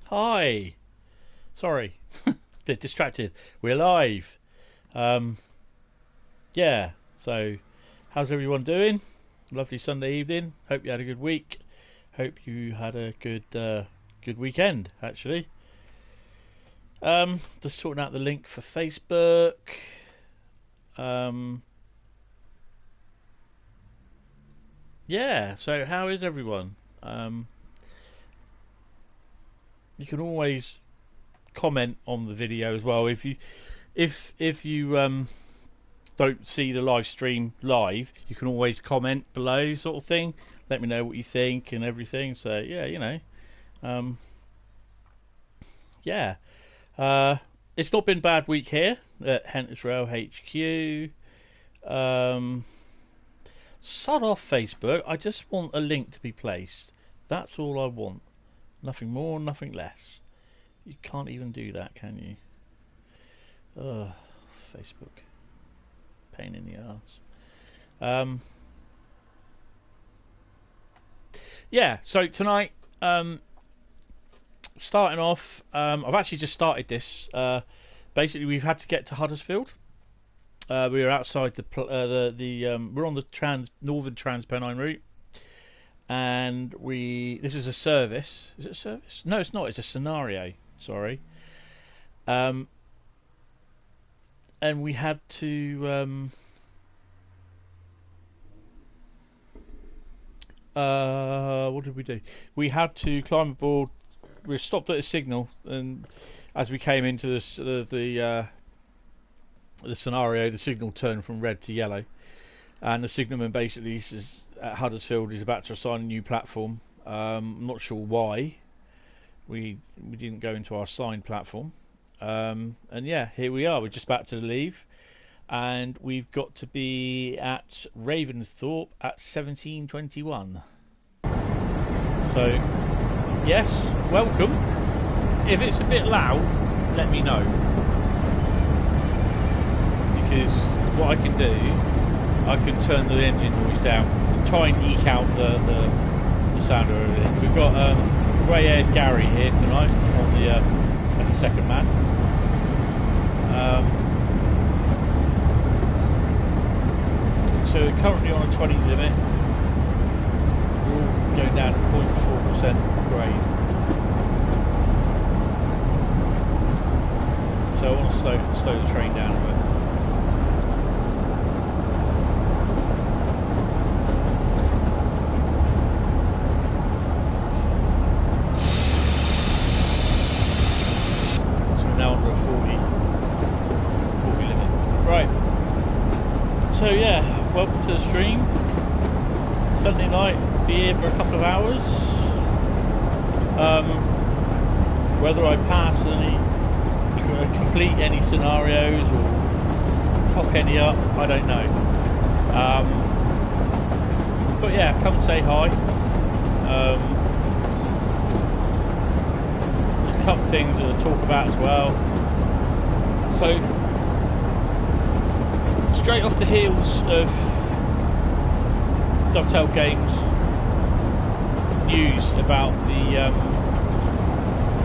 Hi. Sorry, bit distracted. We're live. Um, yeah. So, how's everyone doing? Lovely Sunday evening. Hope you had a good week. Hope you had a good weekend. Actually, just sorting out the link for Facebook. Um, yeah. So, how is everyone? Um, you can always comment on the video as well if you don't see the live stream live, you can always comment below, sort of thing. Let me know what you think and everything. So yeah, um, yeah. Uh, it's not been a bad week here at Hentis Rail HQ. Um, Sod off Facebook. I just want a link to be placed. That's all I want. Nothing more, nothing less. You can't even do that, can you? Ugh, Facebook. Pain in the arse. Yeah, so tonight, starting off, I've actually just started this. Basically, we've had to get to Huddersfield. We were outside we're on the Northern Transpennine route, and this is a service. Is it a service? No, it's not. It's a scenario. Sorry. And we had to what did we do? We had to climb aboard. We stopped at a signal, and as we came into the scenario, the signal turned from red to yellow, and the signalman basically says at Huddersfield is about to assign a new platform. I'm not sure why we didn't go into our assigned platform. And yeah, here we are. We're just about to leave, and we've got to be at Ravensthorpe at 17:21. So, yes, welcome. If it's a bit loud, let me know, because what I can do, I can turn the engine noise down and try and eke out the sound of everything. We've got grey-haired Gary here tonight on the as a second man. So we're currently on a 20 limit. We're all going down to 0.4% grade. So I want to slow the train down a bit. So yeah, welcome to the stream. Sunday night, be here for a couple of hours. Whether I pass complete any scenarios or cock any up, I don't know. But yeah, come say hi. There's a couple of things to talk about as well. So, straight off the heels of Dovetail Games news about the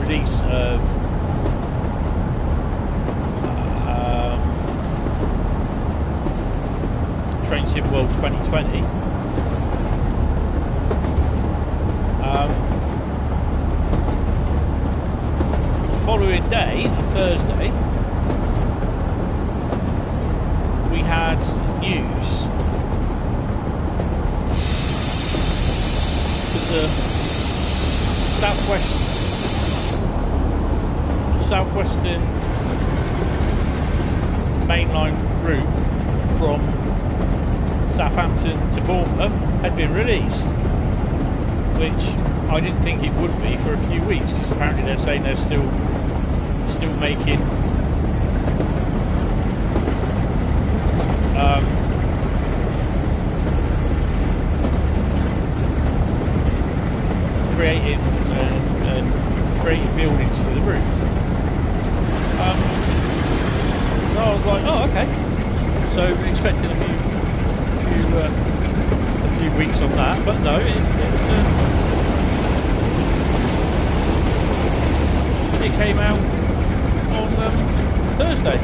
release of Train Sim World 2020, the following day, Thursday, we had news that the southwestern mainline route from Southampton to Bournemouth had been released, which I didn't think it would be for a few weeks, because apparently they're saying they're still making creating buildings for the route. So I was like, oh, okay. So we're expecting a few weeks on that, but no, it came out on Thursday.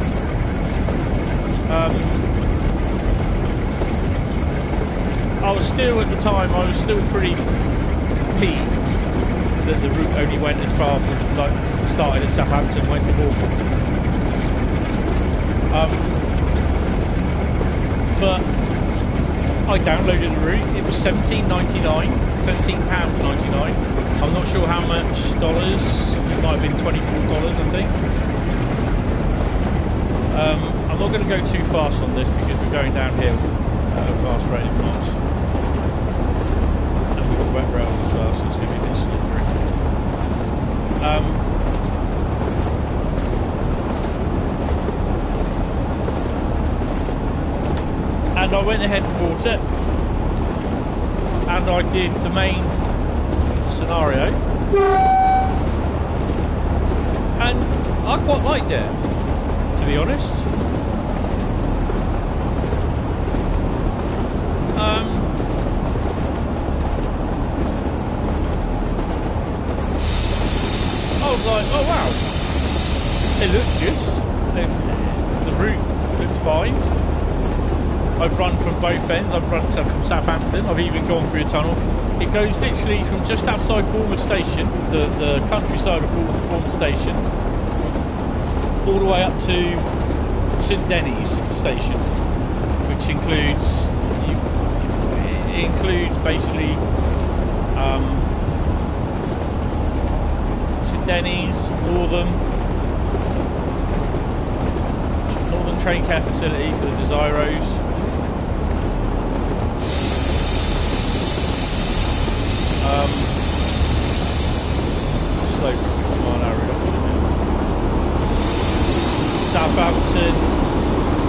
I was still at the time. I was still pretty peeved that the route only went as far as like started at Southampton, went to Bournemouth. But I downloaded the route. It was £17.99. I'm not sure how much dollars. It might have been $24, I think. I'm not going to go too fast on this because we're going downhill at a fast rate of knots. And we've got wet rails as well, so it's going to be a bit slippery. And I went ahead and bought it. And I did the main scenario. And I quite liked it, to be honest. I was like, oh wow, it looks good. The route looks fine. I've run from both ends. I've run from Southampton. I've even gone through a tunnel. It goes literally from just outside Bournemouth Station, the countryside of Bournemouth Station, all the way up to St Denis Station, which includes basically St Denis, Northern Train Care Facility for the Desiros. Slope on our route. Southampton,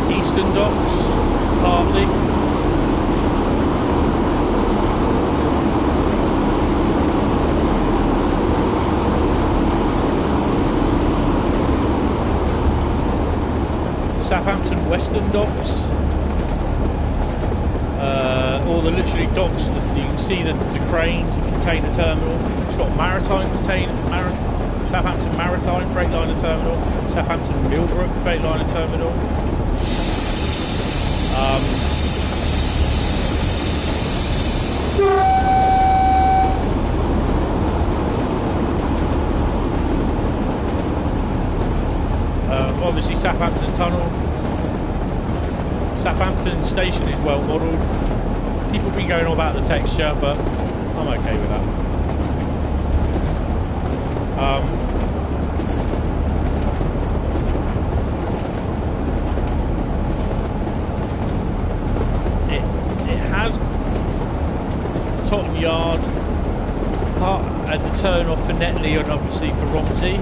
Eastern Docks, partly. Southampton Western Docks. All the literally docks, you can see the cranes, the container terminal. It's got Southampton Maritime Freightliner Terminal, Southampton Millbrook Freightliner Terminal. Obviously Southampton Tunnel. Southampton Station is well modelled. People have been going on about the texture, but I'm okay with that. It has Tottenham Yard at the turn off for Netley and obviously for Romsey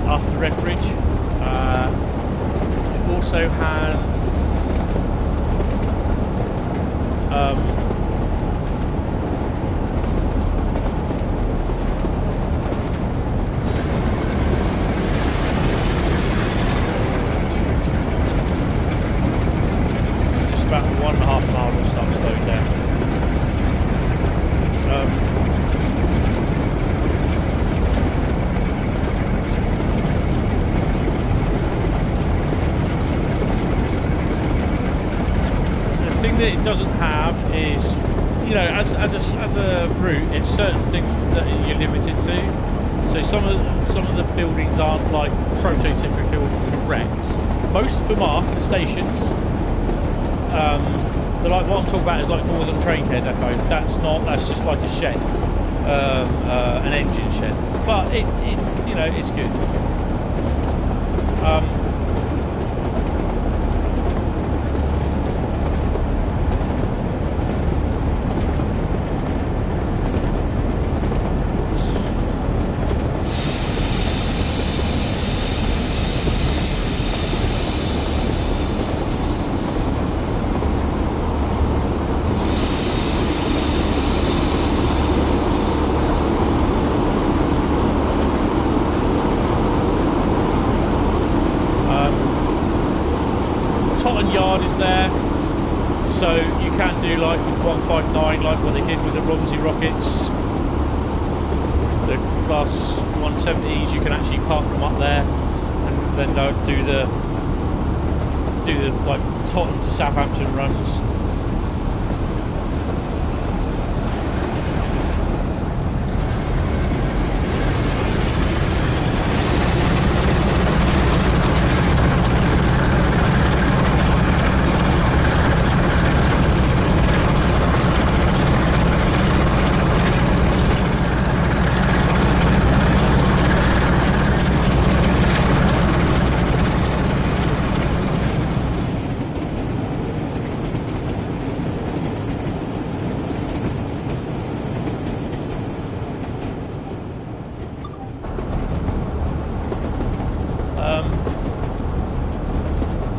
after Redbridge. It also has just about 1.5 miles will start slowing down. That it doesn't have is, you know, as a route, it's certain things that you're limited to. So some of the buildings aren't like prototypical correct. Most of them are for the stations. Like what I'm talking about is like Northern Train Care Depot. That's just like a shed, an engine shed. But it you know, it's good. Yard is there, so you can do like with 159, like what they did with the Romsey rockets, the plus 170s, you can actually park them up there, and then do the like Tottenham to Southampton runs.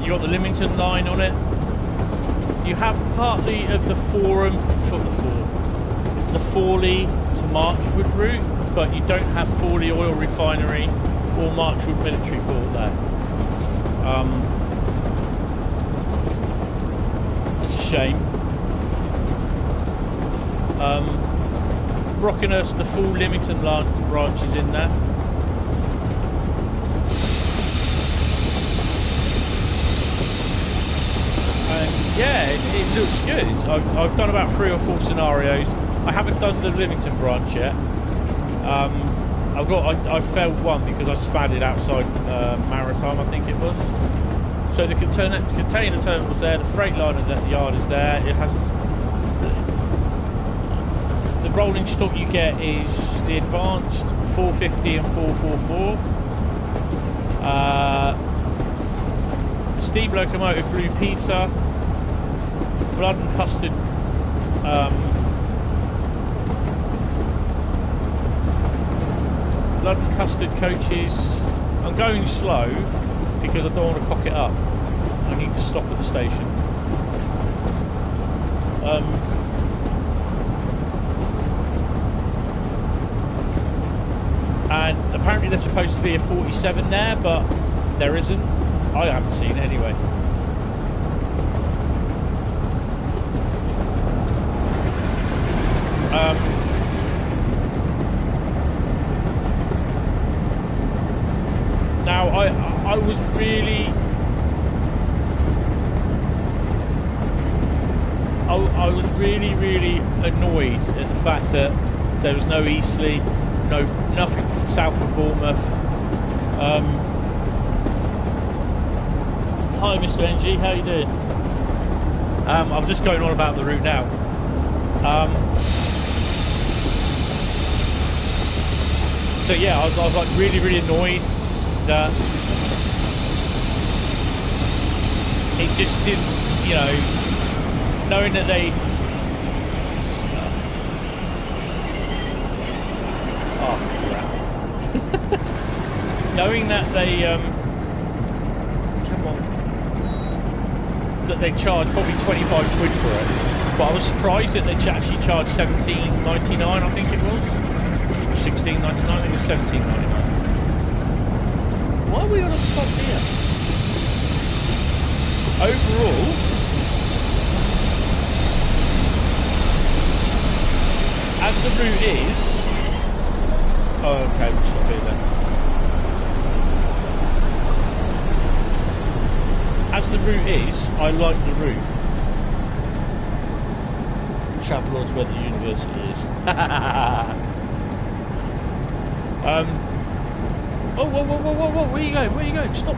Got the Lymington line on it. You have partly of the Forum, the Forley to Marchwood route, but you don't have Forley Oil Refinery or Marchwood Military Port there. It's a shame. Brockenhurst, the full Lymington branch is in there. Yeah, it looks good. I've done about 3 or 4 scenarios. I haven't done the Lymington branch yet. I failed one because I spadded outside Maritime, I think it was. So the container terminal's there, the freight liner at the yard is there. It has the rolling stock you get is the advanced 450 and 444. Steam locomotive Blue Peter. Blood and custard coaches. I'm going slow because I don't want to cock it up. I need to stop at the station. And apparently there's supposed to be a 47 there, but there isn't. I haven't seen it anyway. Now I was really really annoyed at the fact that there was no Eastleigh, nothing south of Bournemouth. Hi Mr. NG, how you doing? I'm just going on about the route now. So yeah, I was like really annoyed that it just didn't, knowing that they knowing that they that they charge probably 25 quid for it, but I was surprised that they actually charged £17.99, I think it was. £16.99, I think it was £17.99. Why are we on a stop here? Overall, as the route is... Oh, okay, we'll stop here then. As the route is, I like the route. Chapel where the university is. Oh, whoa, where you going? Where you going? Stop.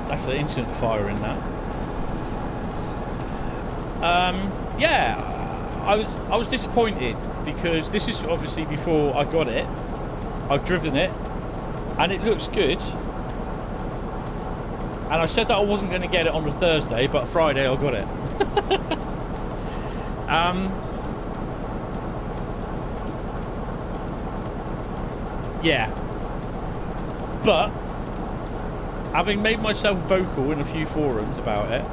That's an instant fire in that. Yeah, I was disappointed because this is obviously before I got it. I've driven it and it looks good. And I said that I wasn't going to get it on the Thursday, but Friday I got it. Yeah. But having made myself vocal in a few forums about it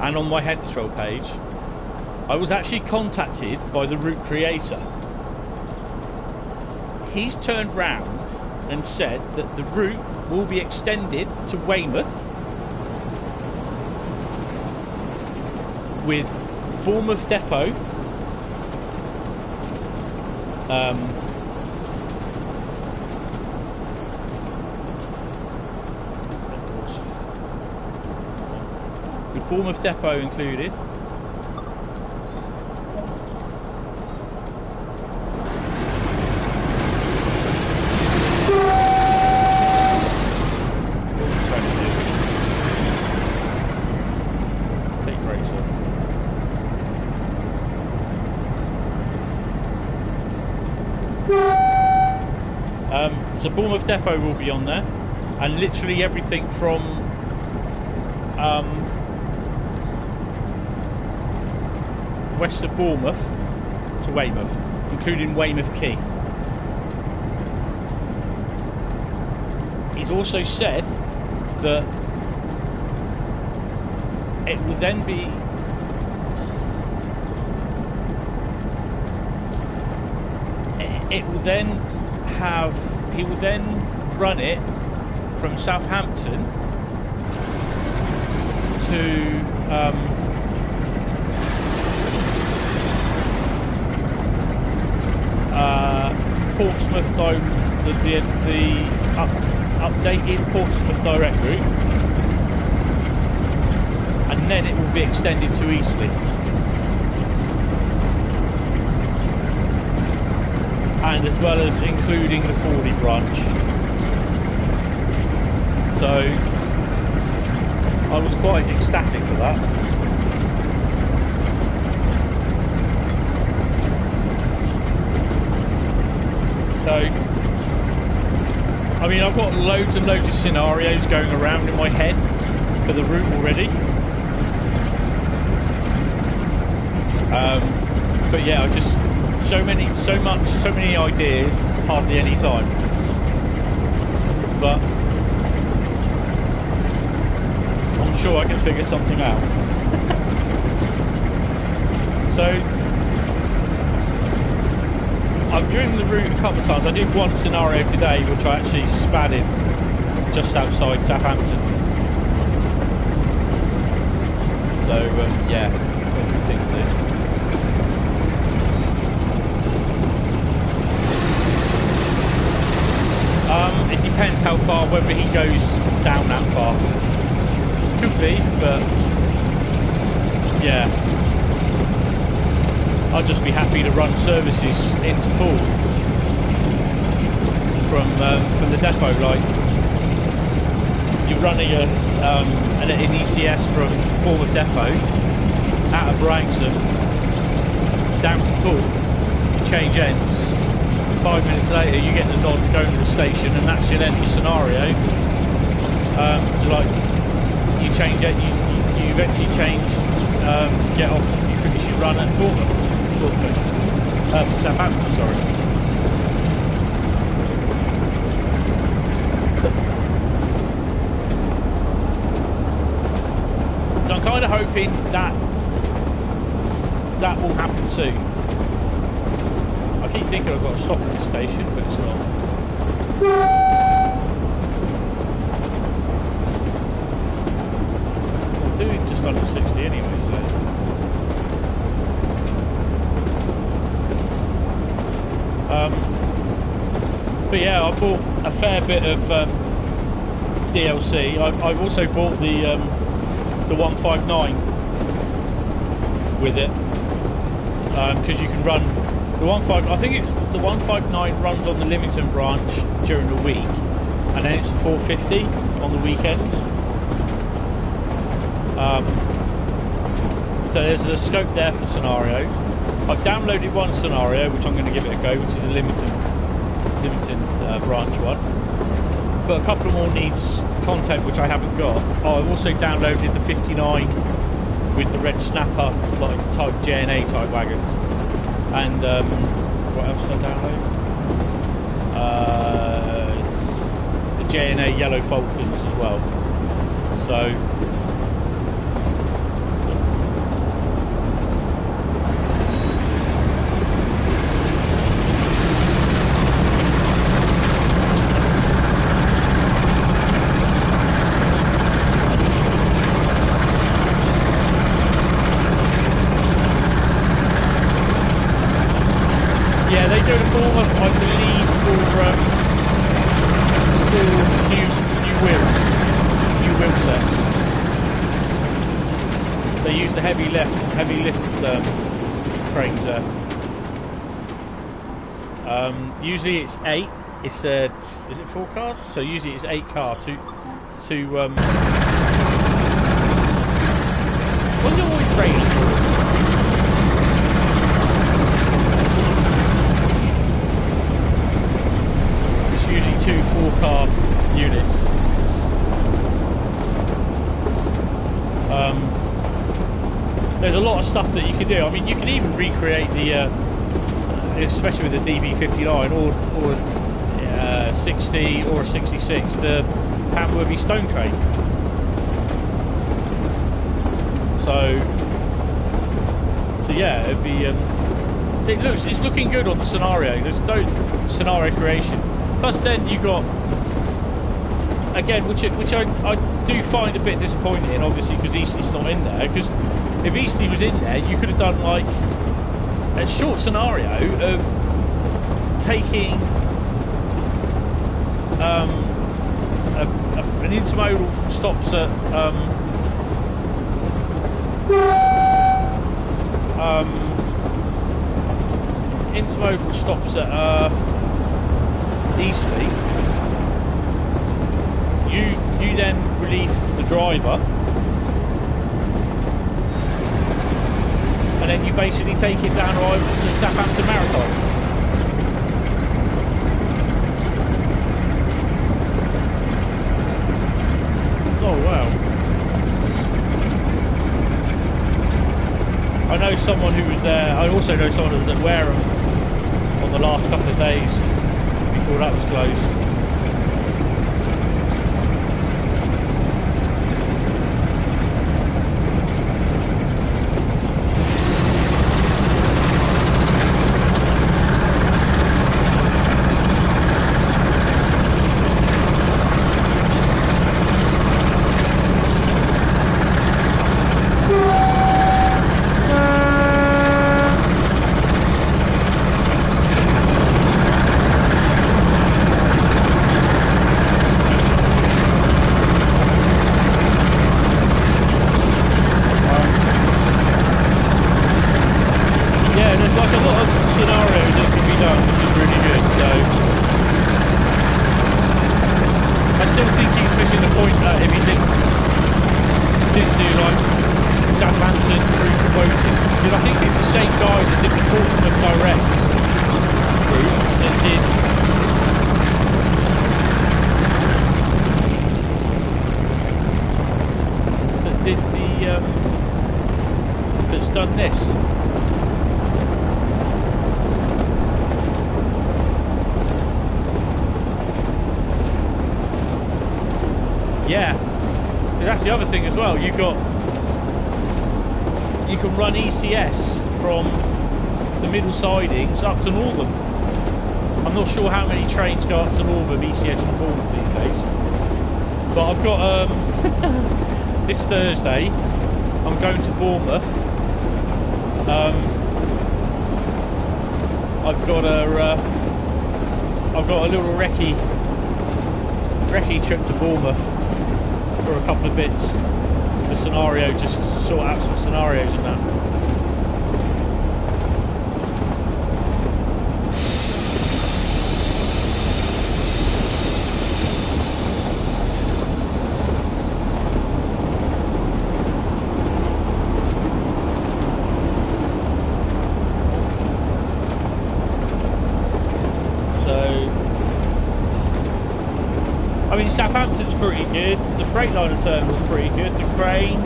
and on my Hentis page, I was actually contacted by the route creator. He's turned round and said that the route will be extended to Weymouth with Bournemouth Depot with Bournemouth Depot included. So Bournemouth Depot will be on there, and literally everything from west of Bournemouth to Weymouth, including Weymouth Quay. He's also said that it will then be he will then run it from Southampton to Portsmouth, the updated Portsmouth direct route, and then it will be extended to Eastleigh. And as well as including the Fordy branch. So I was quite ecstatic for that. So I mean, I've got loads and loads of scenarios going around in my head for the route already. But yeah, I just so many ideas, hardly any time. But I'm sure I can figure something out. So I've driven the route a couple of times. I did one scenario today, which I actually spat in just outside Southampton. So yeah, that's what we think of it. It depends how far, whether he goes down that far. Could be, but yeah. I'll just be happy to run services into Poole from the depot. Like, you're running an ECS from Bournemouth Depot out of Branksome down to Poole, you change ends. 5 minutes later you get the nod to go to the station, and that's your end scenario. So like, you change it, you eventually change, get off, you finish your run at Bournemouth, sort of thing. Southampton, sorry. So I'm kind of hoping that will happen soon. I keep thinking I've got to stop at this station, but it's not. I'm doing just under 60 anyway, so. But yeah, I bought a fair bit of DLC. I've also bought the 159 with it, because you can run the 159. I think it's the 159 runs on the Lymington branch during the week, and then it's a 450 on the weekends. So there's a scope there for scenarios. I've downloaded one scenario, which I'm going to give it a go, which is a Lymington branch one. But a couple more needs content which I haven't got. Oh, I've also downloaded the 59 with the red snapper, like type JNA type wagons. And what else did I download? The JNA yellow Falcons as well. So I believe, for new wheel sets. They use the heavy lift cranes there. Usually it's 8. Is it 4 cars? So usually it's 8 car to was it always raining? It's usually 2 4-car units. There's a lot of stuff that you can do. I mean, you can even recreate the, especially with the DB59 or 60 or 66, the Hamworthy stone train. So yeah, it'd be. It's looking good on the scenario. There's no scenario creation. Plus, then you got again, which I do find a bit disappointing, obviously, because Eastleigh's not in there. Because if Eastleigh was in there, you could have done like a short scenario of taking an intermodal stops at Eastleigh. You then relieve the driver, and then you basically take it down to Southampton Maritime. Oh wow. I know someone who was there. I also know someone who was at Wareham on the last couple of days before that was closed. The other thing as well, you can run ECS from the middle sidings up to Northam. I'm not sure how many trains go up to Northam ECS from Bournemouth these days, but I've got this Thursday I'm going to Bournemouth. I've got a little recce trip to Bournemouth for a couple of bits. The scenario, just sort out some scenarios in that. Southampton's pretty good. The Freightliner terminal's pretty good. The crane.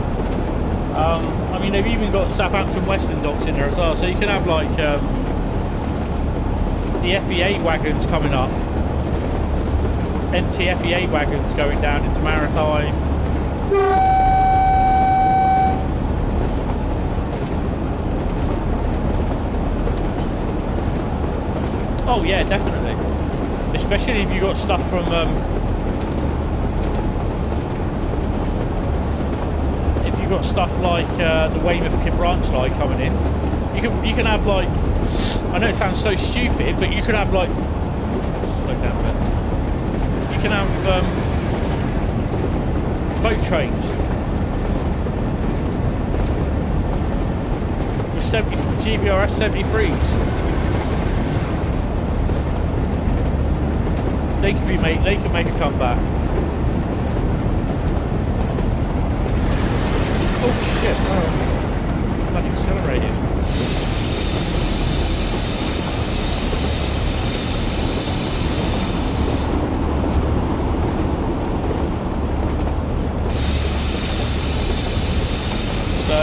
I mean, they've even got Southampton Western docks in there as well. So you can have like the FEA wagons coming up. Empty FEA wagons going down into Maritime. Oh yeah, definitely. Especially if you've got stuff from got stuff like the Weymouth branch line coming in. You can have like I know it sounds so stupid, but you could have like, slow down a bit. You can have boat trains with 70 GBRS 73s. They can be made. They can make a comeback. Oh shit! Oh, bloody accelerating. So,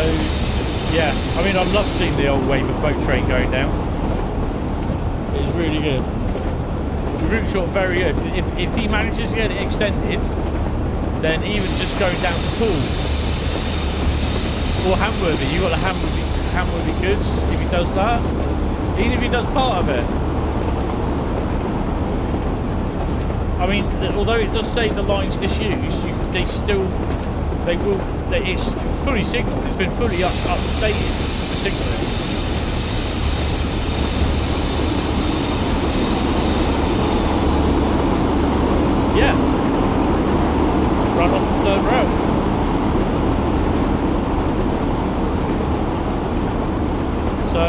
yeah, I mean, I'd love seeing the old wave of boat train going down. It's really good. The route short, very good. If he manages to get it extended, then even just going down to Poole or Hamworthy, you got the Hamworthy goods. If he does that, even if he does part of it. I mean, although it does say the line's disused, they will. It's fully signalled. It's been fully updated for signalling. Yeah. Run off the third rail. So,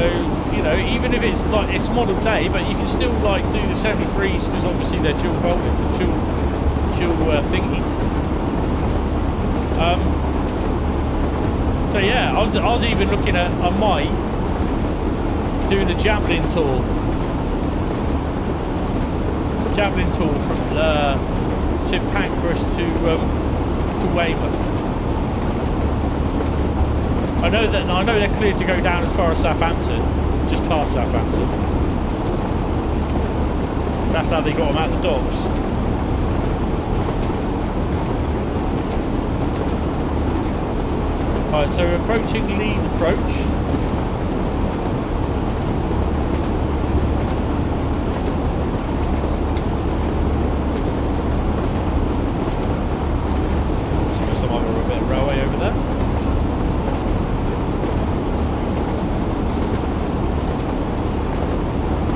you know, even if it's like it's model day, but you can still like do the 73s because obviously they're dual voltage, dual thingies. So yeah, I was even looking at I might do the Javelin tour from St Pancras to Weymouth. I know they're cleared to go down as far as Southampton, just past Southampton. That's how they got them out the docks. Right, so we're approaching Leeds Approach. Some other bit of railway over there.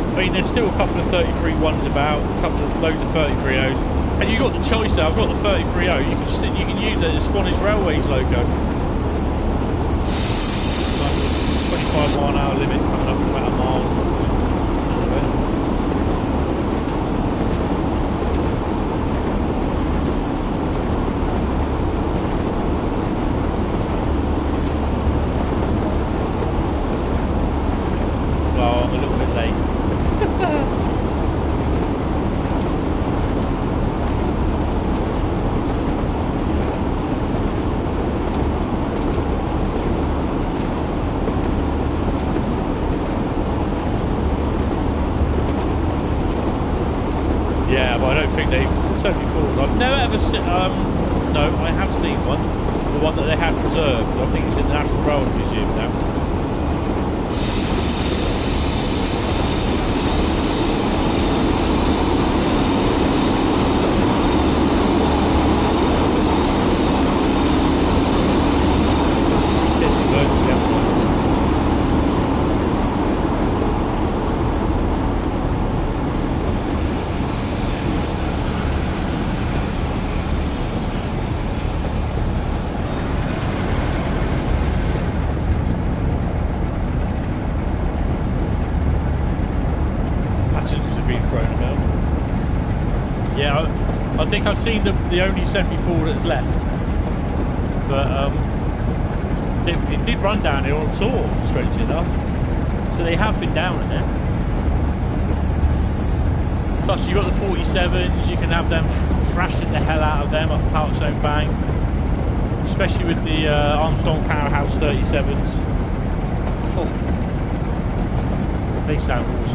I mean, there's still a couple of 33-1s about, a couple of loads of 33-0s, and you've got the choice there. I've got the 33-0. You can use it as Swanage Railways logo. 25 mile-an-hour limit coming up in about a mile. Well, I'm a little bit late. Yeah, but I don't think they've 74s. I've never ever seen. No, I have seen one. The one that they had preserved. I think it's in the National Railway Museum now. I think I've seen the only 74 that's left, but it did run down here on tour, strangely enough, so they have been down in it. Plus you've got the 47s, you can have them thrashing the hell out of them up Parkstone Bank, especially with the Armstrong Powerhouse 37s. Oh, they sound awesome.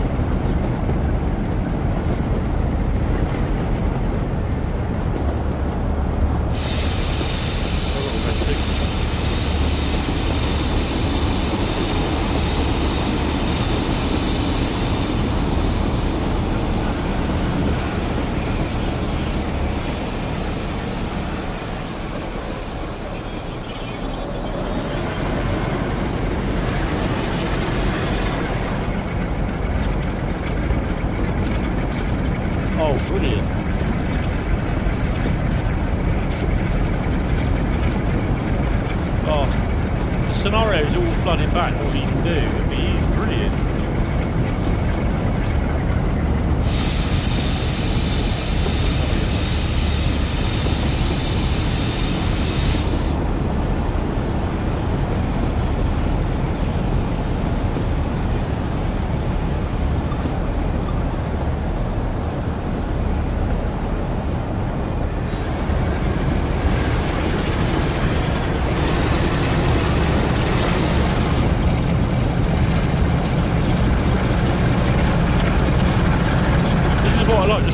scenario is all flooding back, what you can do would be brilliant.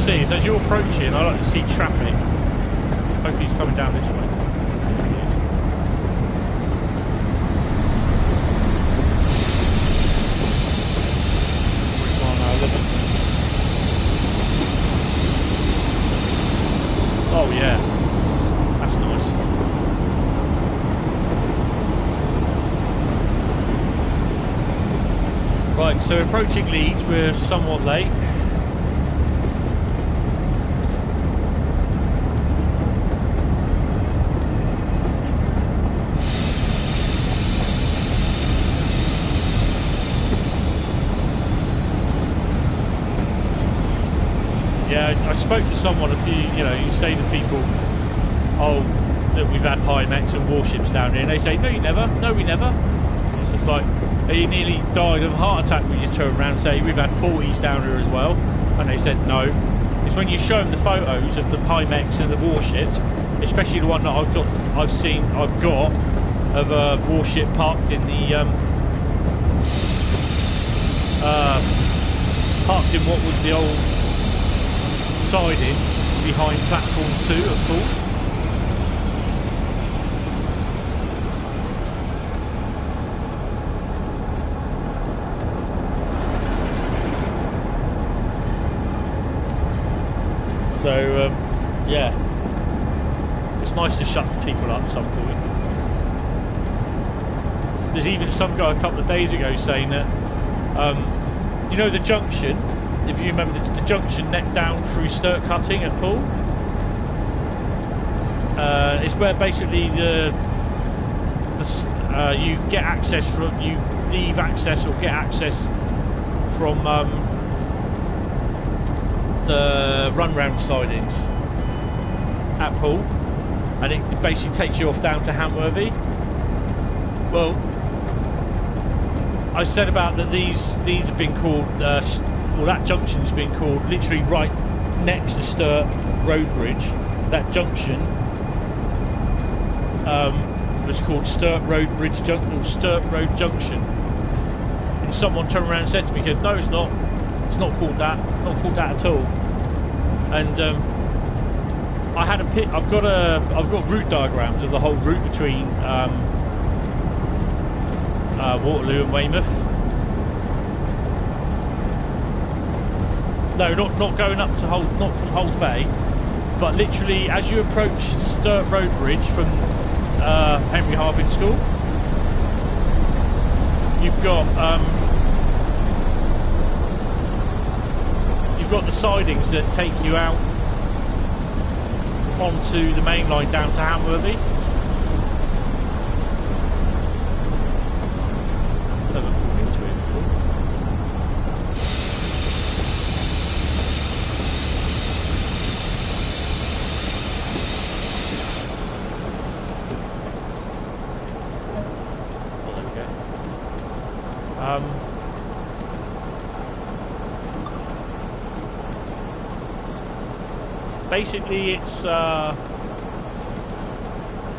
Is as you're approaching, I like to see traffic. Hopefully he's coming down this way. Oh yeah, that's nice. Right, so approaching Leeds, we're somewhat late. I spoke to someone a few, you say to people, oh, that we've had high mechs and warships down here, and they say, no, you never, no, we never. It's just like, you nearly died of a heart attack when you turn around and say, we've had 40s down here as well, and they said, no. It's when you show them the photos of the high mechs and the warships, especially the one that I've got of a warship parked in the, parked in what was the old siding behind platform 2 at Poole. So yeah, it's nice to shut people up at some point. There's even some guy a couple of days ago saying that the junction, if you remember the junction neck down through Sturt Cutting at Poole, it's where basically you get access from, you leave access or get access from the run round sidings at Poole, and it basically takes you off down to Hamworthy. Well, I said about that these have been called well, that junction's been called literally right next to Sturt Road Bridge. That junction was called Sturt Road Bridge Junction, or Sturt Road Junction. And someone turned around and said to me, "No, it's not. It's not called that. Not called that at all." And I had I've got route diagrams of the whole route between Waterloo and Weymouth. No, not going up to not from Hulls Bay, but literally as you approach Sturt Road Bridge from Henry Harbin School, you've got the sidings that take you out onto the main line down to Hamworthy. Basically, it's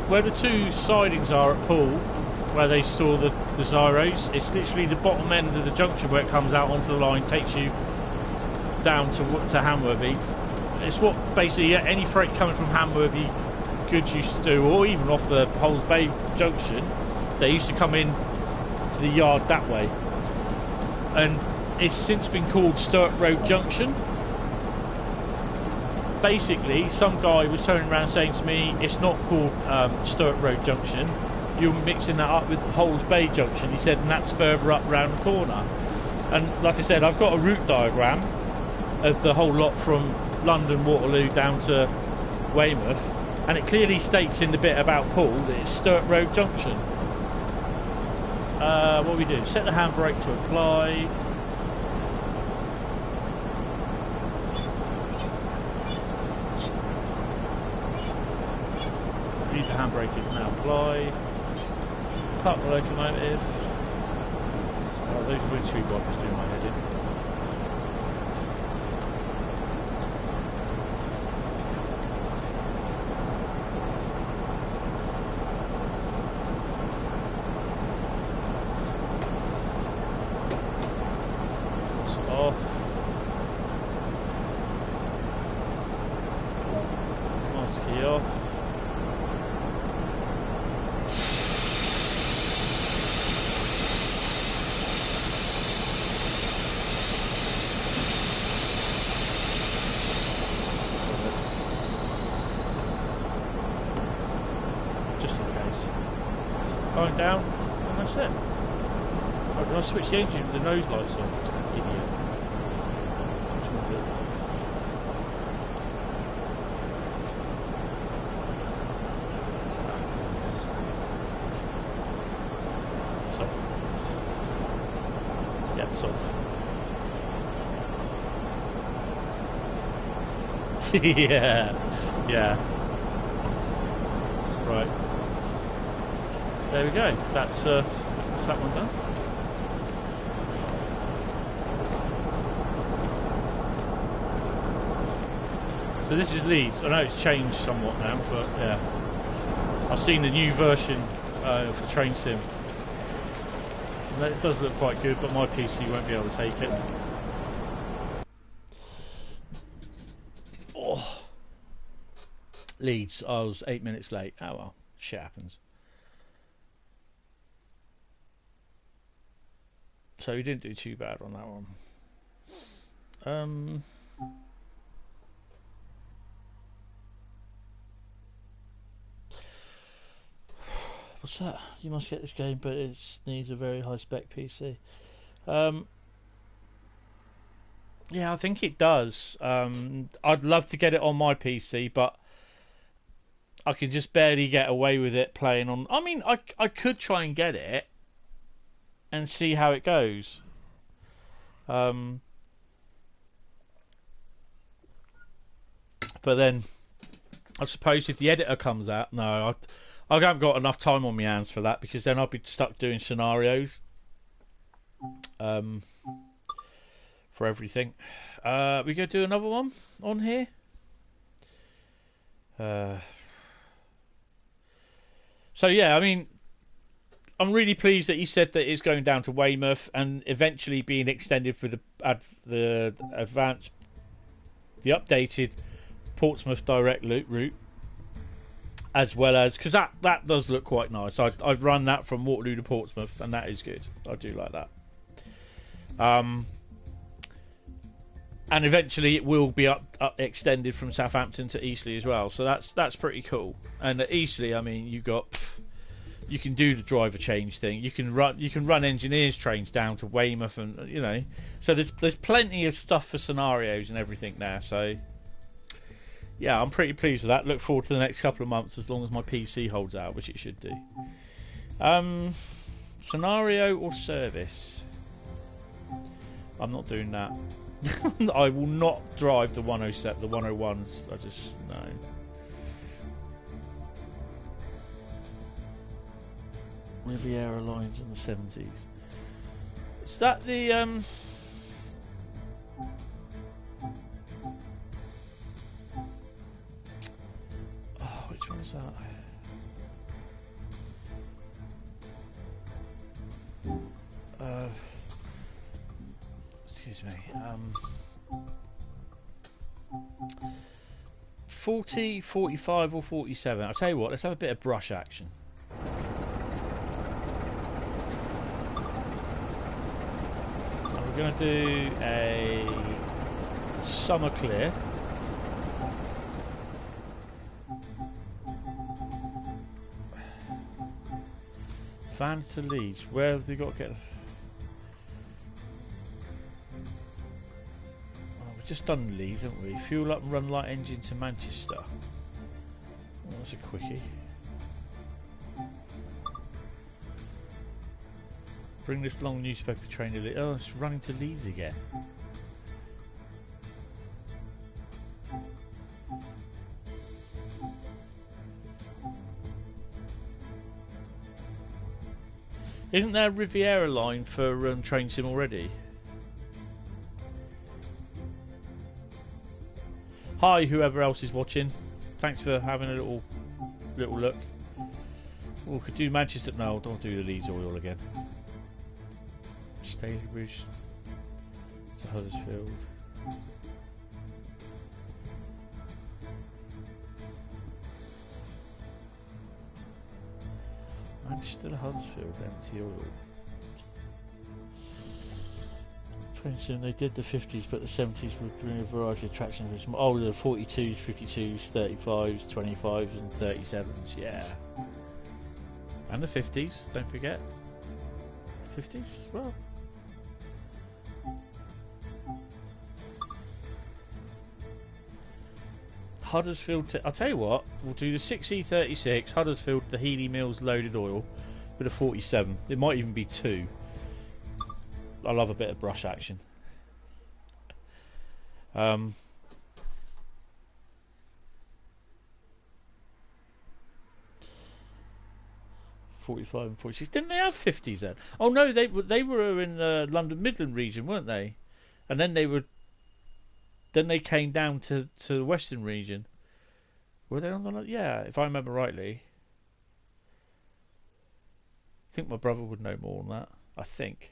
where the two sidings are at Poole, where they store the Zyros. It's literally the bottom end of the junction where it comes out onto the line, takes you down to Hamworthy. It's what basically any freight coming from Hamworthy goods used to do, or even off the Hulls Bay junction, they used to come in to the yard that way. And it's since been called Sturt Road Junction. Basically, some guy was turning around saying to me, it's not called Sturt Road Junction, you're mixing that up with Hulls Bay Junction. He said, and that's further up round the corner. And like I said, I've got a route diagram of the whole lot from London Waterloo down to Weymouth, and it clearly states in the bit about Poole that it's Sturt Road Junction. What we do? Set the handbrake to applied. The handbrake is now applied. Park the locomotive. Oh, those windscreen wipers doing my head in. It's off. Master key off. Going down, and that's it. Oh, did I switch the engine with the nose lights on? Idiot. Which one's it? So. Yeah, it's off. yeah. Right. There we go. That's that one done. So this is Leeds. I know it's changed somewhat now, but yeah, I've seen the new version for Train Sim. And it does look quite good, but my PC won't be able to take it. Oh, Leeds. I was 8 minutes late. Oh well, shit happens. So we didn't do too bad on that one. What's that? You must get this game, but it needs a very high spec PC. Yeah, I think it does. I'd love to get it on my PC, but I can just barely get away with it playing on. I mean, I could try and get it and see how it goes. But then, I suppose if the editor comes out, no, I haven't got enough time on my hands for that, because then I'll be stuck doing scenarios for everything. We go do another one on here. So yeah, I mean, I'm really pleased that you said that it's going down to Weymouth and eventually being extended for the updated Portsmouth direct route, as well as, because that does look quite nice. I've run that from Waterloo to Portsmouth, and that is good. I do like that. And eventually it will be up extended from Southampton to Eastleigh as well. So that's pretty cool. And at Eastleigh, I mean, you can do the driver change thing. You can run engineers trains down to Weymouth, and you know. So there's plenty of stuff for scenarios and everything there. So yeah, I'm pretty pleased with that. Look forward to the next couple of months, as long as my PC holds out, which it should do. Scenario or service? I'm not doing that. I will not drive the 107, the 101s. I just no. Riviera lines in the 70s. Is that the oh, which one is that? Excuse me. 40, 45 or 47. I'll tell you what, let's have a bit of brush action. We're going to do a summer clear. Van to Leeds. Where have they got to get? Just done Leeds, haven't we? Fuel up and run light engine to Manchester. Well, that's a quickie. Bring this long newspaper train to Leeds. Oh, it's running to Leeds again. Isn't there a Riviera line for Train Sim already? Hi, whoever else is watching. Thanks for having a little look. We could do Manchester. No, don't do the Leeds Oil again. Stalybridge to Huddersfield. Manchester to Huddersfield, empty oil. Train Sim, they did the 50s, but the 70s would bring a variety of attractions. Oh, the 42s, 52s, 35s, 25s, and 37s, yeah. And the 50s, don't forget. 50s as well. Huddersfield, I'll tell you what, we'll do the 6E36, Huddersfield, the Healy Mills loaded oil with a 47. It might even be 2. I love a bit of brush action. 45 and 46. Didn't they have 50s then? Oh no, they were in the London Midland region, weren't they? And then they came down to the Western region. Were they on the? Yeah, if I remember rightly. I think my brother would know more on that. I think.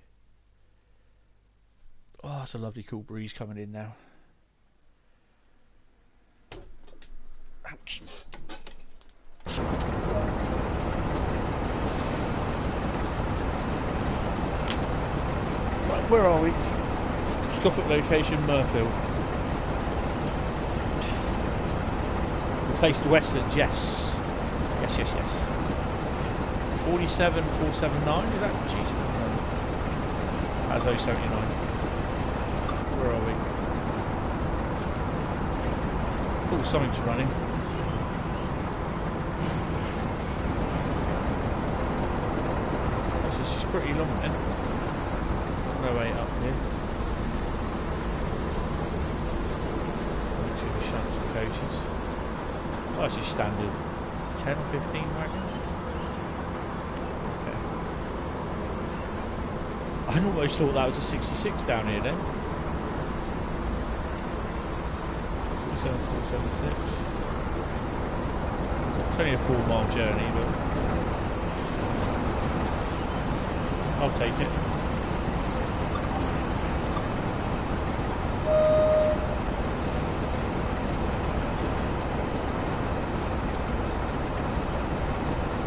Oh, it's a lovely cool breeze coming in now. Ouch. Right, where are we? Stop at location Murfield. Replace the Westerns, yes. Yes. 47479, is that cheap? No. That's 079. Where are we? Oh, something's running. This is pretty long then. No way up here. Two shunts and coaches. Oh, actually standard 10 or 15 wagons. Okay. I almost thought that was a 66 down here then. 476. It's only a 4-mile journey, but I'll take it.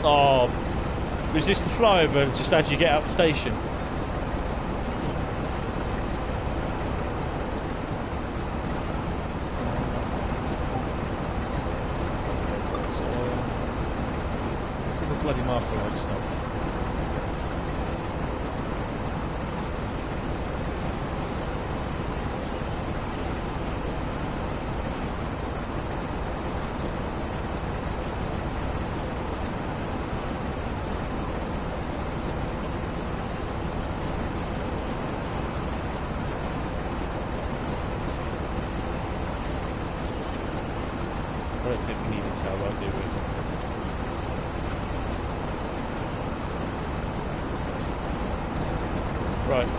Oh, is this the flyover just as you get up the station? Bloody marker like stuff. I don't think we need to tell that, do we? Right,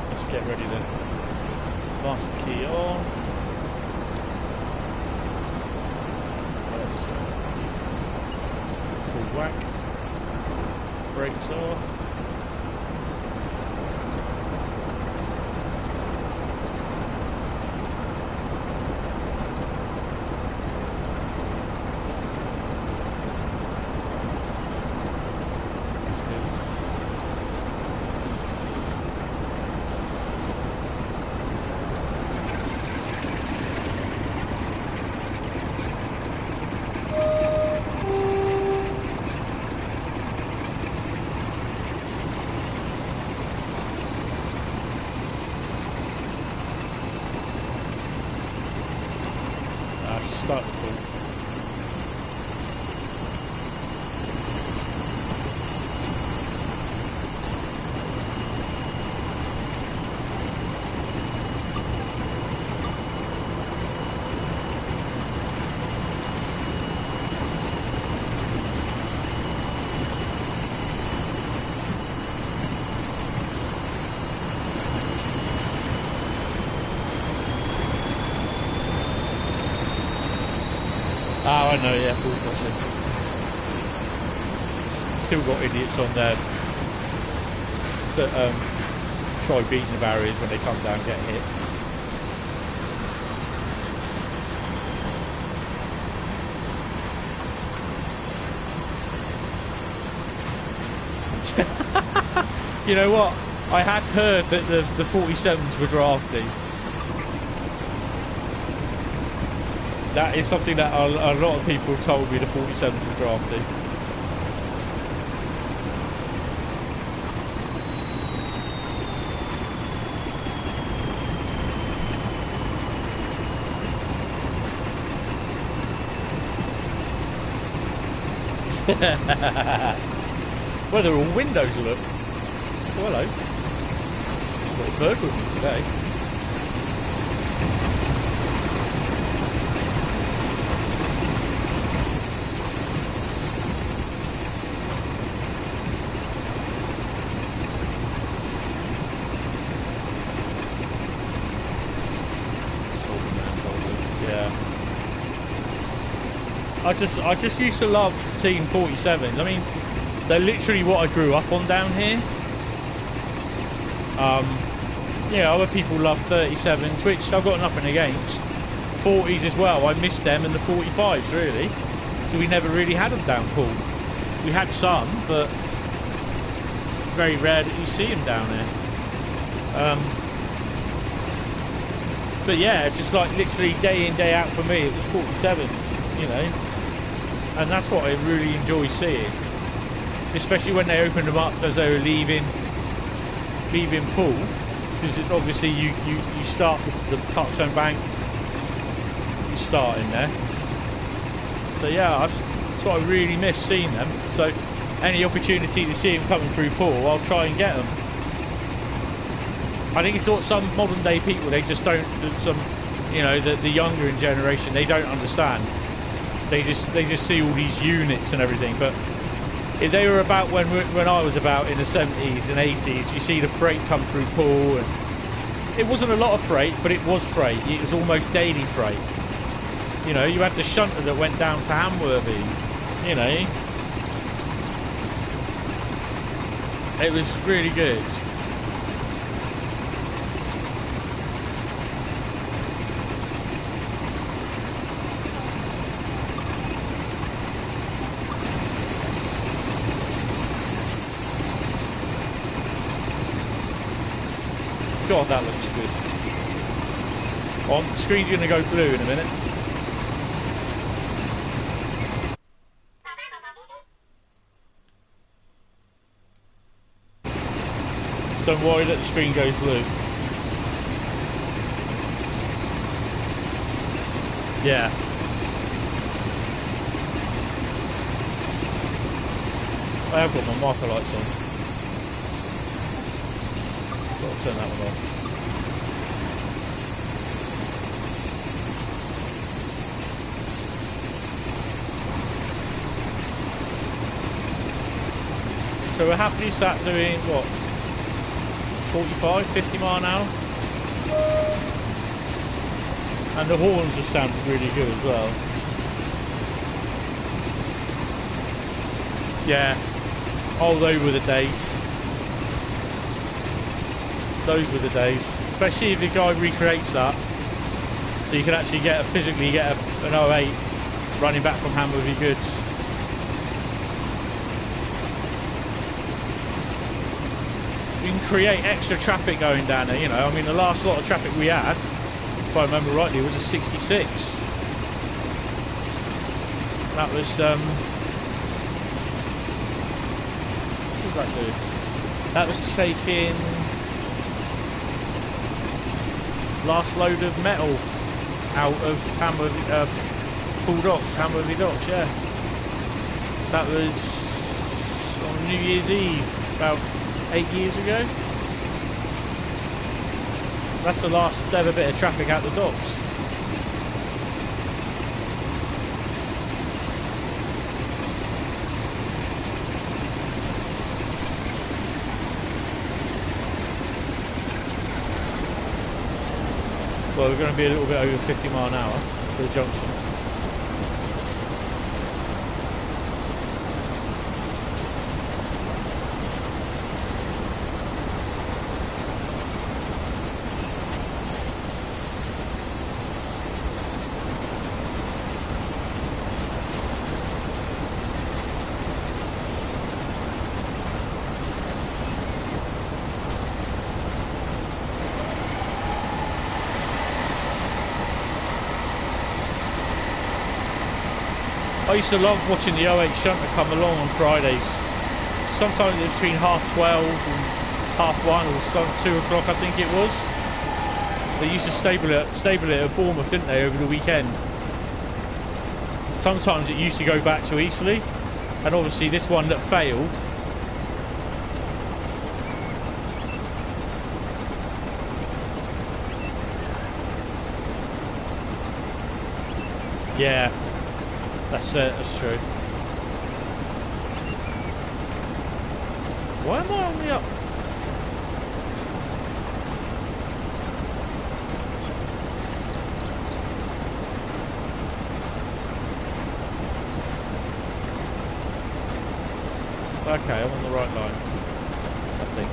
let's get ready then. Master key on. Let's full whack. Brakes off. I know, yeah, full crossing. Still got idiots on there that try beating the barriers when they come down and get hit. You know what? I had heard that the 47s were drafty. That is something that a lot of people have told me, the 47s were drafty. Well, they're all windows, look. Oh, hello. Got a bird with me today. Yeah. I just used to love Team 47s. I mean, they're literally what I grew up on down here. Yeah, other people love 37s, which I've got nothing against. 40s as well, I miss them, and the 45s really. So we never really had them down Poole. We had some, but it's very rare that you see them down there. But yeah, just like literally day in, day out for me, it was 47s, you know. And that's what I really enjoy seeing. Especially when they opened them up as they were leaving Poole, because obviously you start the Parkstone Bank, you start in there. So yeah, that's what I really miss, seeing them. So any opportunity to see them coming through Poole, I'll try and get them. I think it's what some modern day people, they just don't, some, you know, the younger generation, they don't understand. They just see all these units and everything, but if they were about when I was about in the 70s and 80s, you see the freight come through Poole, and it wasn't a lot of freight, but it was freight. It was almost daily freight. You know, you had the shunter that went down to Hamworthy, you know. It was really good. God, that looks good. On the screen's going to go blue in a minute. Don't worry that the screen goes blue. Yeah. I have got my marker lights on. I'll turn that one off. So we're happily sat doing what? 45, 50 mile an hour? And the horns have sounded really good as well. Yeah. Oh, those were the days. Those were the days, especially if the guy recreates that, so you can actually physically get an 08 running back from Hamworthy Goods. You can create extra traffic going down there, you know. I mean, the last lot of traffic we had, if I remember rightly, was a 66. That was what did that do? That was taking last load of metal out of Hamworthy, Poole Docks, Hamworthy Docks, yeah. That was on New Year's Eve, about 8 years ago. That's the last ever bit of traffic out the docks. Well, we're going to be a little bit over 50 mile an hour for the junction. I used to love watching the 08 shunter come along on Fridays. Sometimes between 12:30 and 1:30 or 2 o'clock, I think it was. They used to stable it at Bournemouth, didn't they, over the weekend? Sometimes it used to go back to Eastleigh, and obviously this one that failed. Yeah, that's it, that's true. Why am I on the up? Okay, I'm on the right line, I think.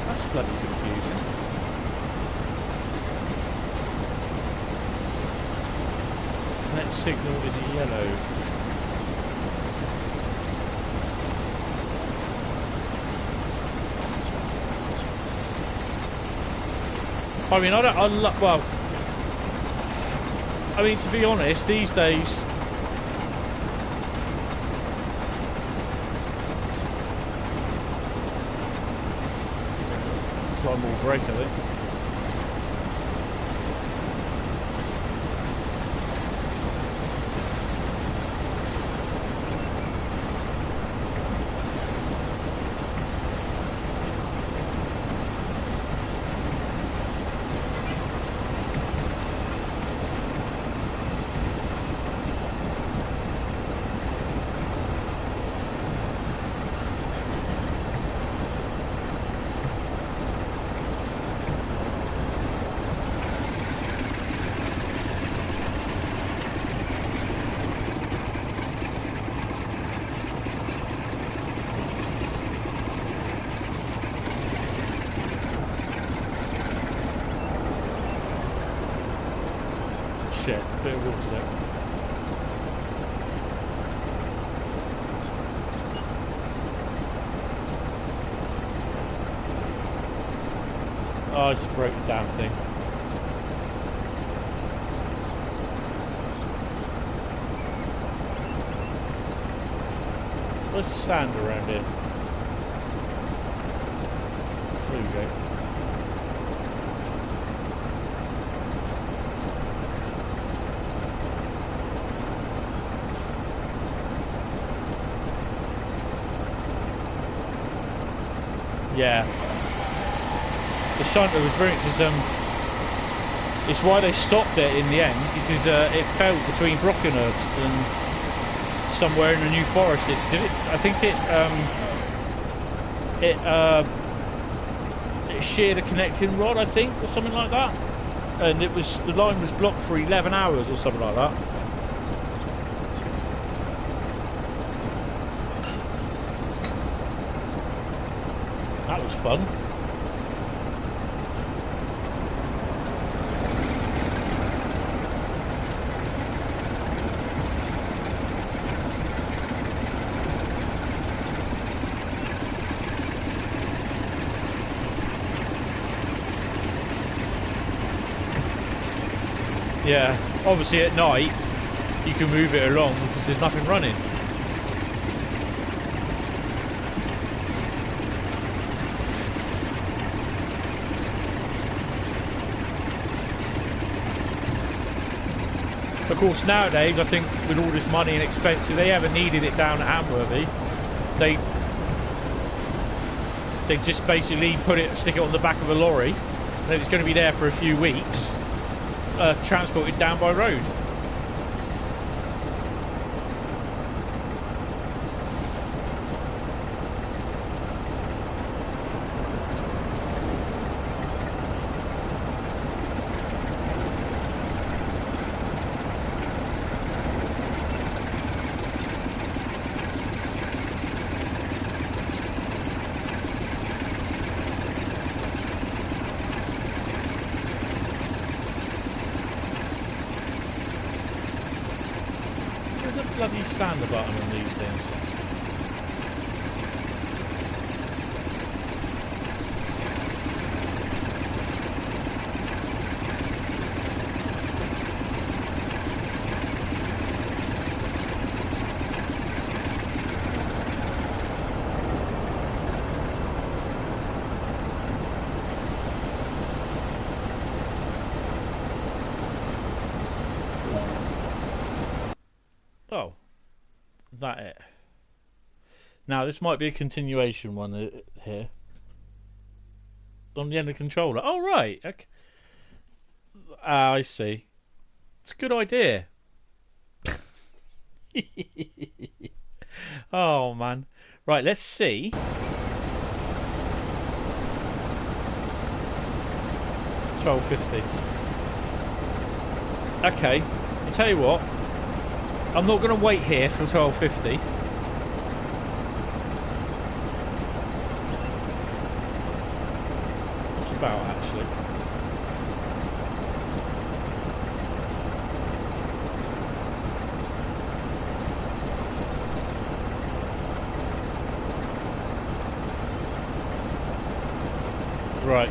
That's bloody confusing. Next signal is a yellow. I mean, well, I mean, to be honest, these days, one more break, I think. Shit, bit of water there. Oh, I just broke the damn thing. Where's the stand around here? There we go. Yeah, the shunter was brilliant because it's why they stopped it in the end, because it fell between Brockenhurst and somewhere in the New Forest. It did it. I think it sheared a connecting rod, I think, or something like that, and the line was blocked for 11 hours or something like that. That was fun. Yeah, obviously at night you can move it along because there's nothing running. Of course, nowadays, I think with all this money and expense, if they ever needed it down at Hamworthy, they just basically stick it on the back of a lorry, and then it's going to be there for a few weeks, transported down by road. Bloody sander button on these things. Oh, that it. Now this might be a continuation one here. On the end of the controller. Oh right. Okay. I see. It's a good idea. Oh man. Right, let's see. 12.50. Okay. I tell you what. I'm not going to wait here for 12.50. What's it about actually? Right.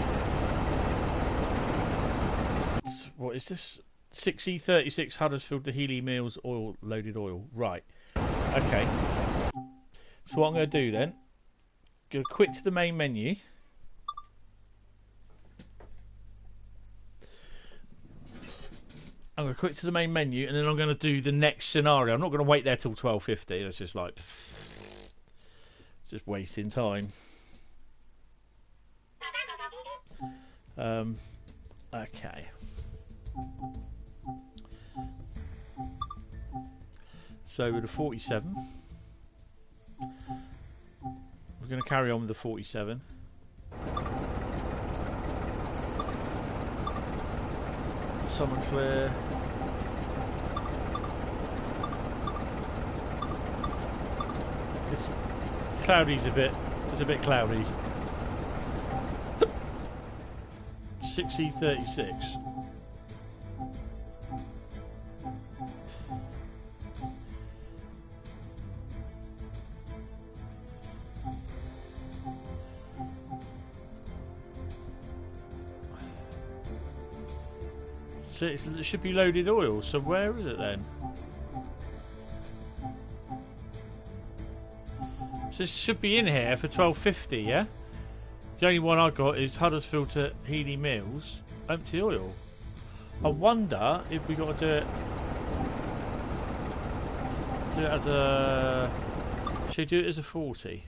What is this? 6E36 Huddersfield to Healy Mills oil loaded oil. Right. Okay. So what I'm going to do then? Go quick to the main menu. I'm going to quick to the main menu, and then I'm going to do the next scenario. I'm not going to wait there till 12.50. That's just like just wasting time. Okay. So with the 47, we're going to carry on with the 47. Summer clear. It's cloudy's a bit. It's a bit cloudy. 6E36. So it should be loaded oil. So where is it then? So it should be in here for 12.50, yeah? The only one I got is Huddersfield to Healy Mills, empty oil. I wonder if we got to do it as a. Should we do it as a 40?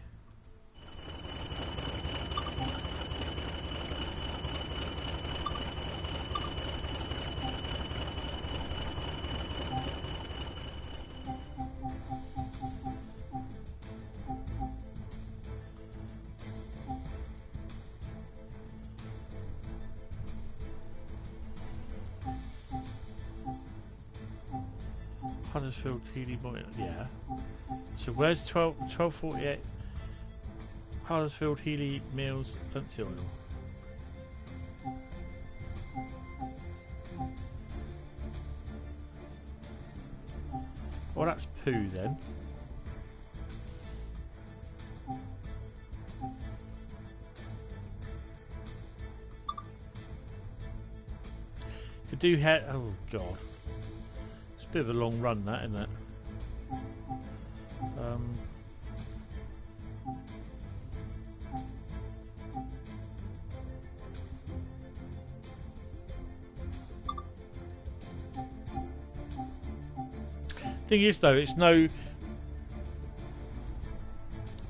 Huddersfield Healy Boy, yeah. So where's 1248? Huddersfield Healy Mills empty oil. Well, that's poo then. Could do head. Oh god. Bit of a long run, that, isn't it? Thing is, though,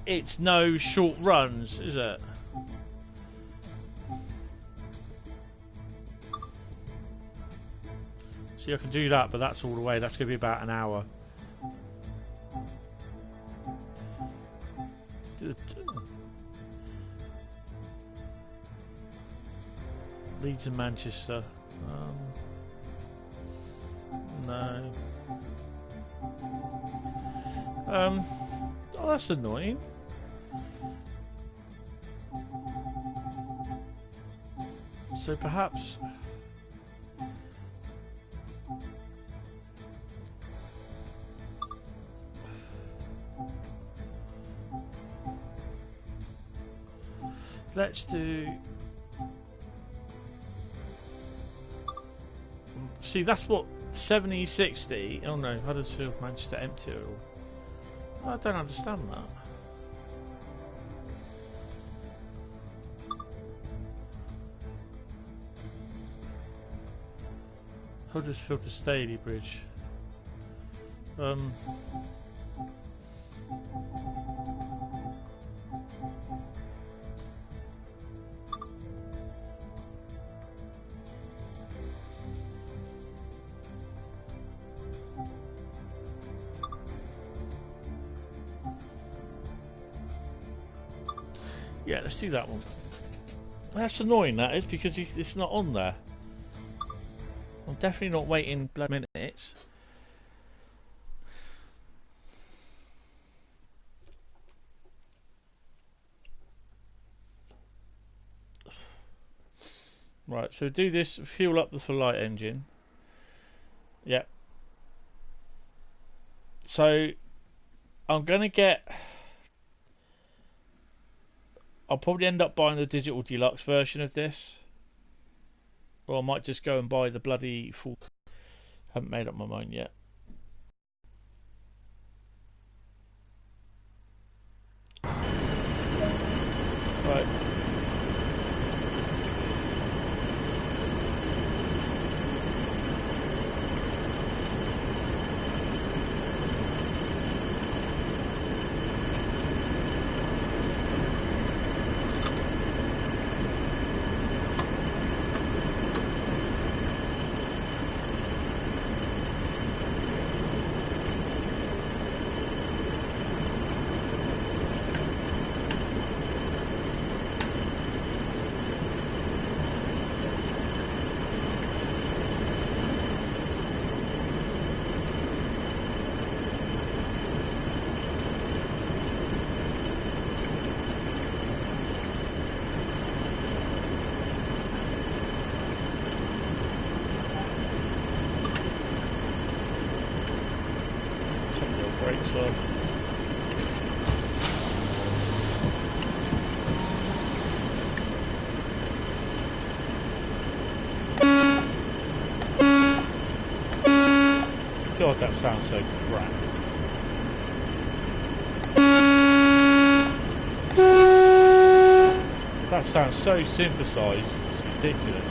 it's no short runs, is it? See, I can do that, but that's all the way. That's going to be about an hour. Leeds and Manchester. No. Oh, that's annoying. So perhaps. Let's do. See, that's what 70, 60. Oh no, Huddersfield, Manchester, empty oil. I don't understand that. Huddersfield to Staley Bridge. Yeah, let's do that one. That's annoying, that is, because it's not on there. I'm definitely not waiting bloody minutes. Right, so do this, fuel up the light engine. Yep. So, I'm going to get... I'll probably end up buying the digital deluxe version of this. Or I might just go and buy the bloody full... Haven't made up my mind yet. Right. God, that sounds so crap. That sounds so synthesized, it's ridiculous.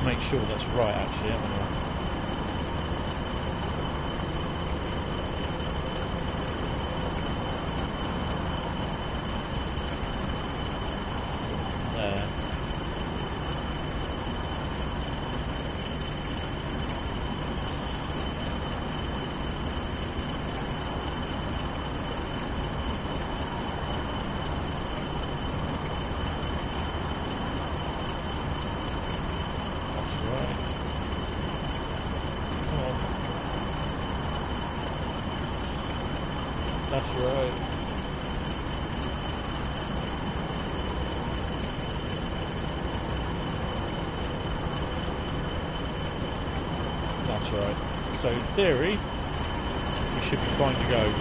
Make sure that's right, actually, haven't I? There. That's right. That's right. So in theory, we should be fine to go.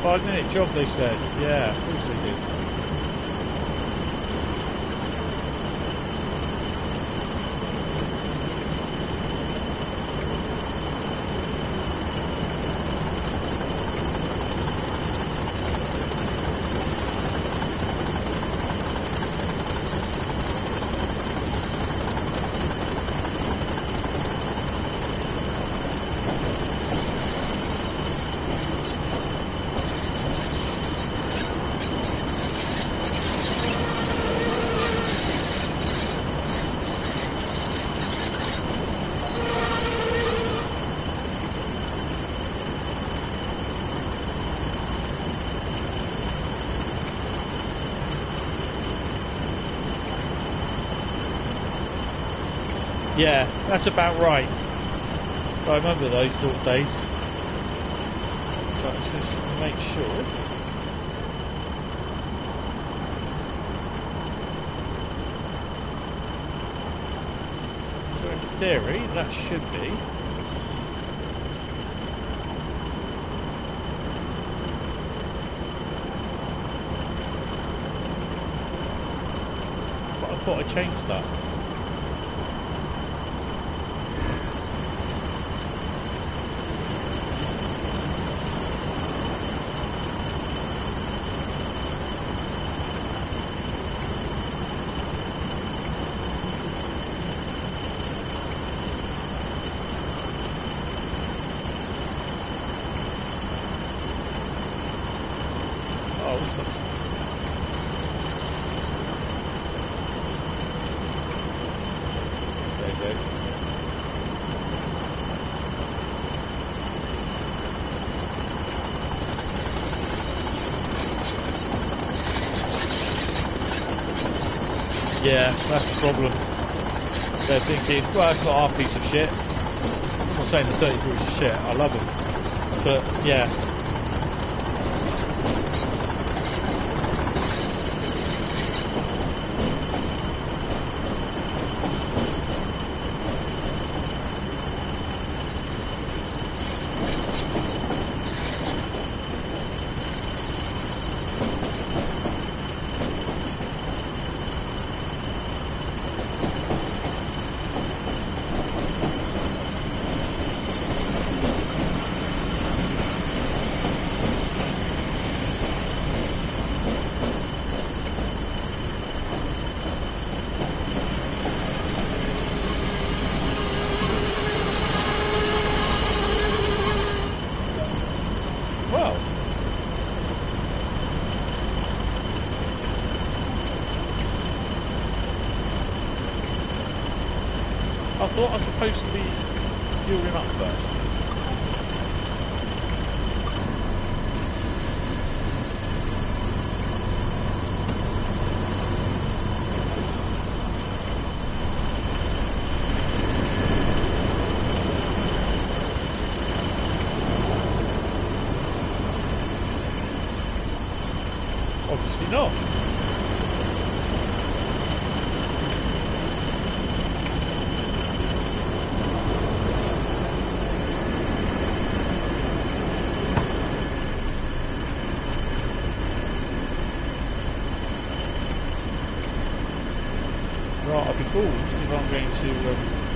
5-minute job, they said. Yeah, of course they did. Yeah, that's about right. I remember those sort of days. But let's just make sure. So in theory, that should be. But I thought I changed that. Yeah, that's the problem. They're thinking, well, it's not our piece of shit. I'm not saying the 32 is shit, I love them. But, yeah. I thought I was supposed to be fueling up first. Obviously not. Right, I'll be cool. See if I'm going to.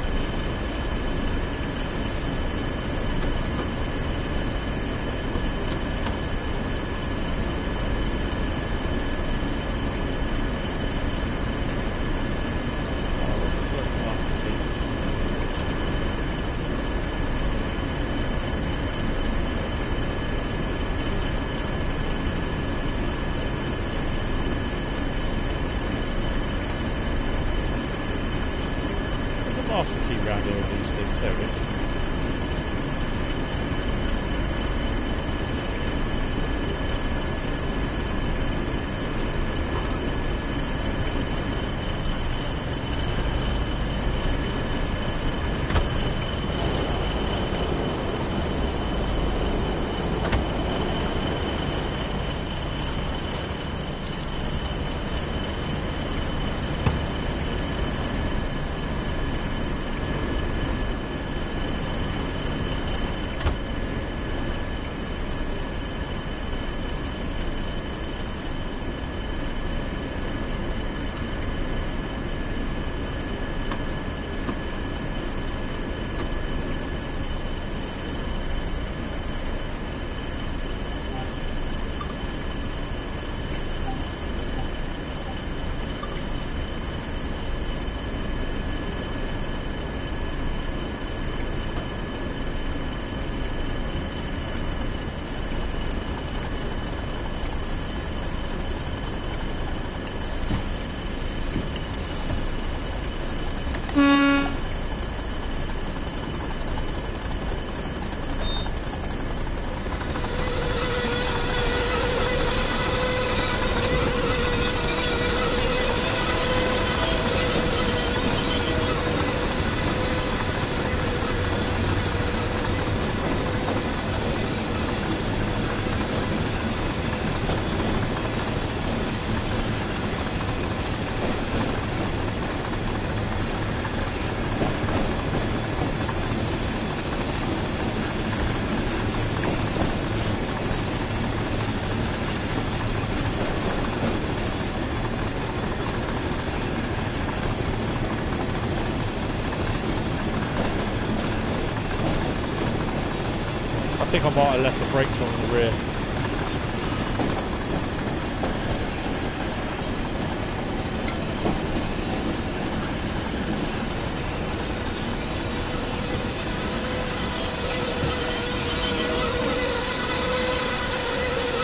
think I might have left the brakes on in the rear.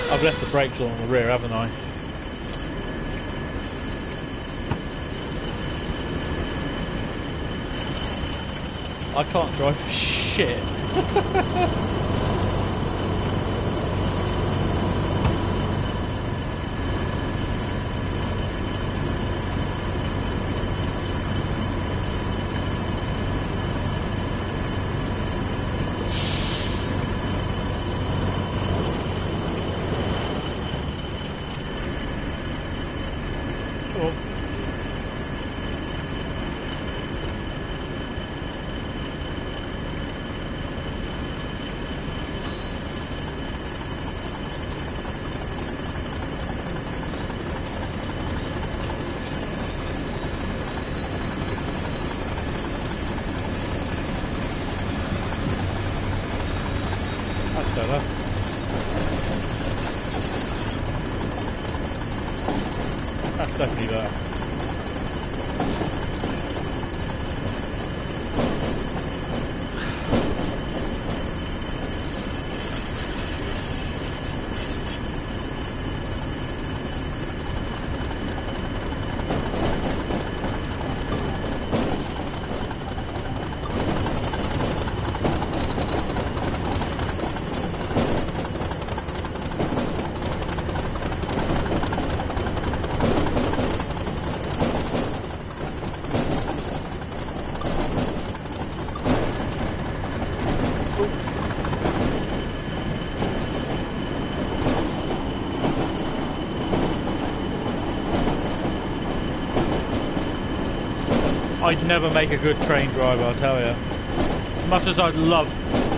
I've left the brakes on in the rear, haven't I? I can't drive for shit. That's definitely better. I'd never make a good train driver, I'll tell you. As much as I'd love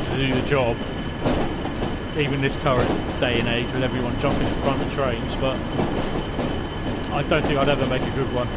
to do the job, even this current day and age with everyone jumping in front of trains, but I don't think I'd ever make a good one.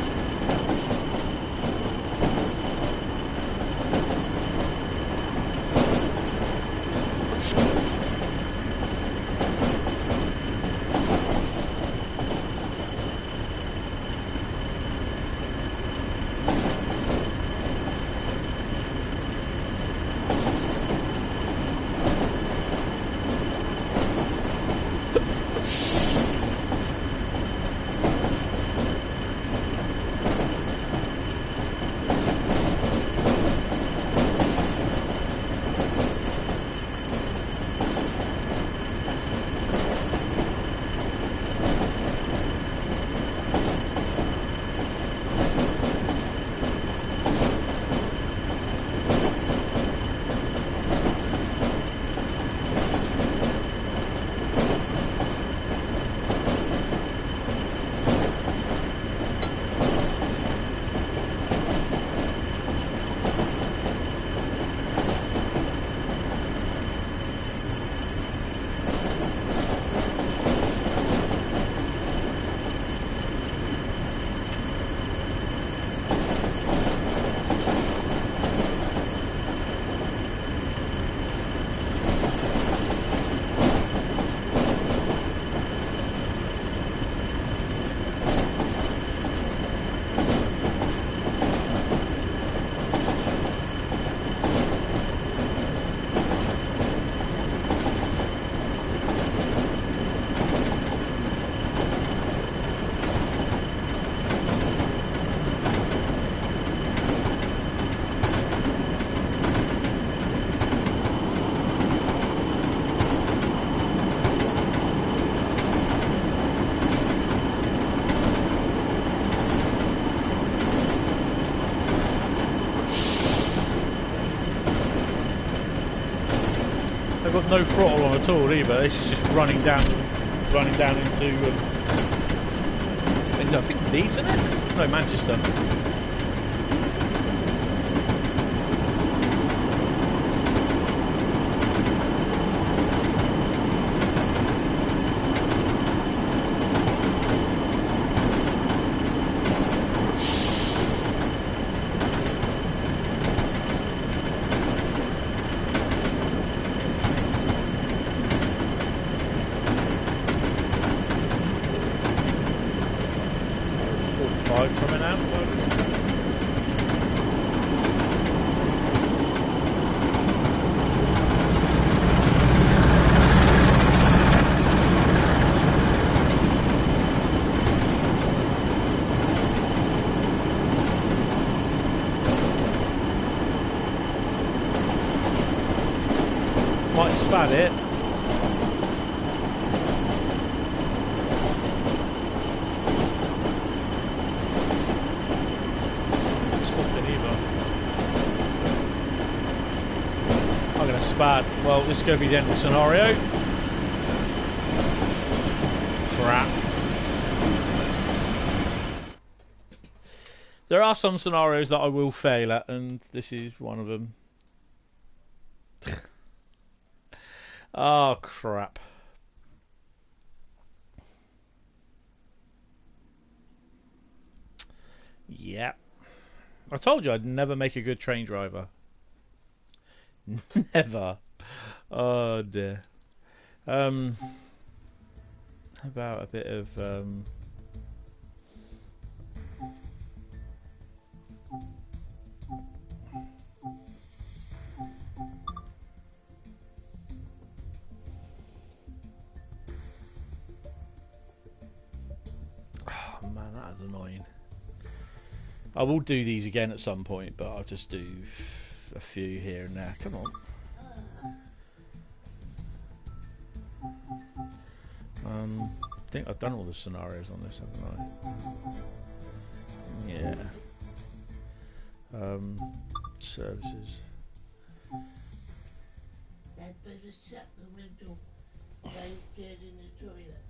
They've got no throttle on at all either. It's just running down into I think Leeds, isn't it? No, Manchester. pipe coming out. Might spat it. Bad. Well, this is going to be the end of the scenario. Crap. There are some scenarios that I will fail at, and this is one of them. Oh, crap. Yeah. I told you I'd never make a good train driver. Never. Oh dear. How about a bit of oh man, that is annoying. I will do these again at some point, but I'll just do a few here and there. Come on. I think I've done all the scenarios on this, haven't I? Yeah. Services. Dad better shut the window. I'm scared in the toilet.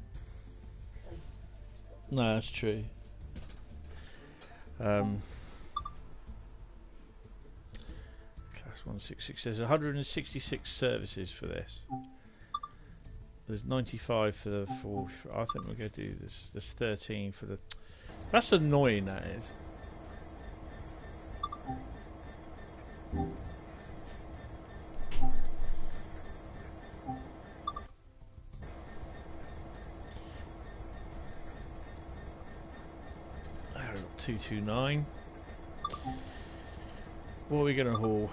No, that's true. Class 166. There's 166 services for this. There's 95 for the fourth. I think we're going to do this. There's 13 for the. That's annoying. That is. Oh, 229. What are we going to haul?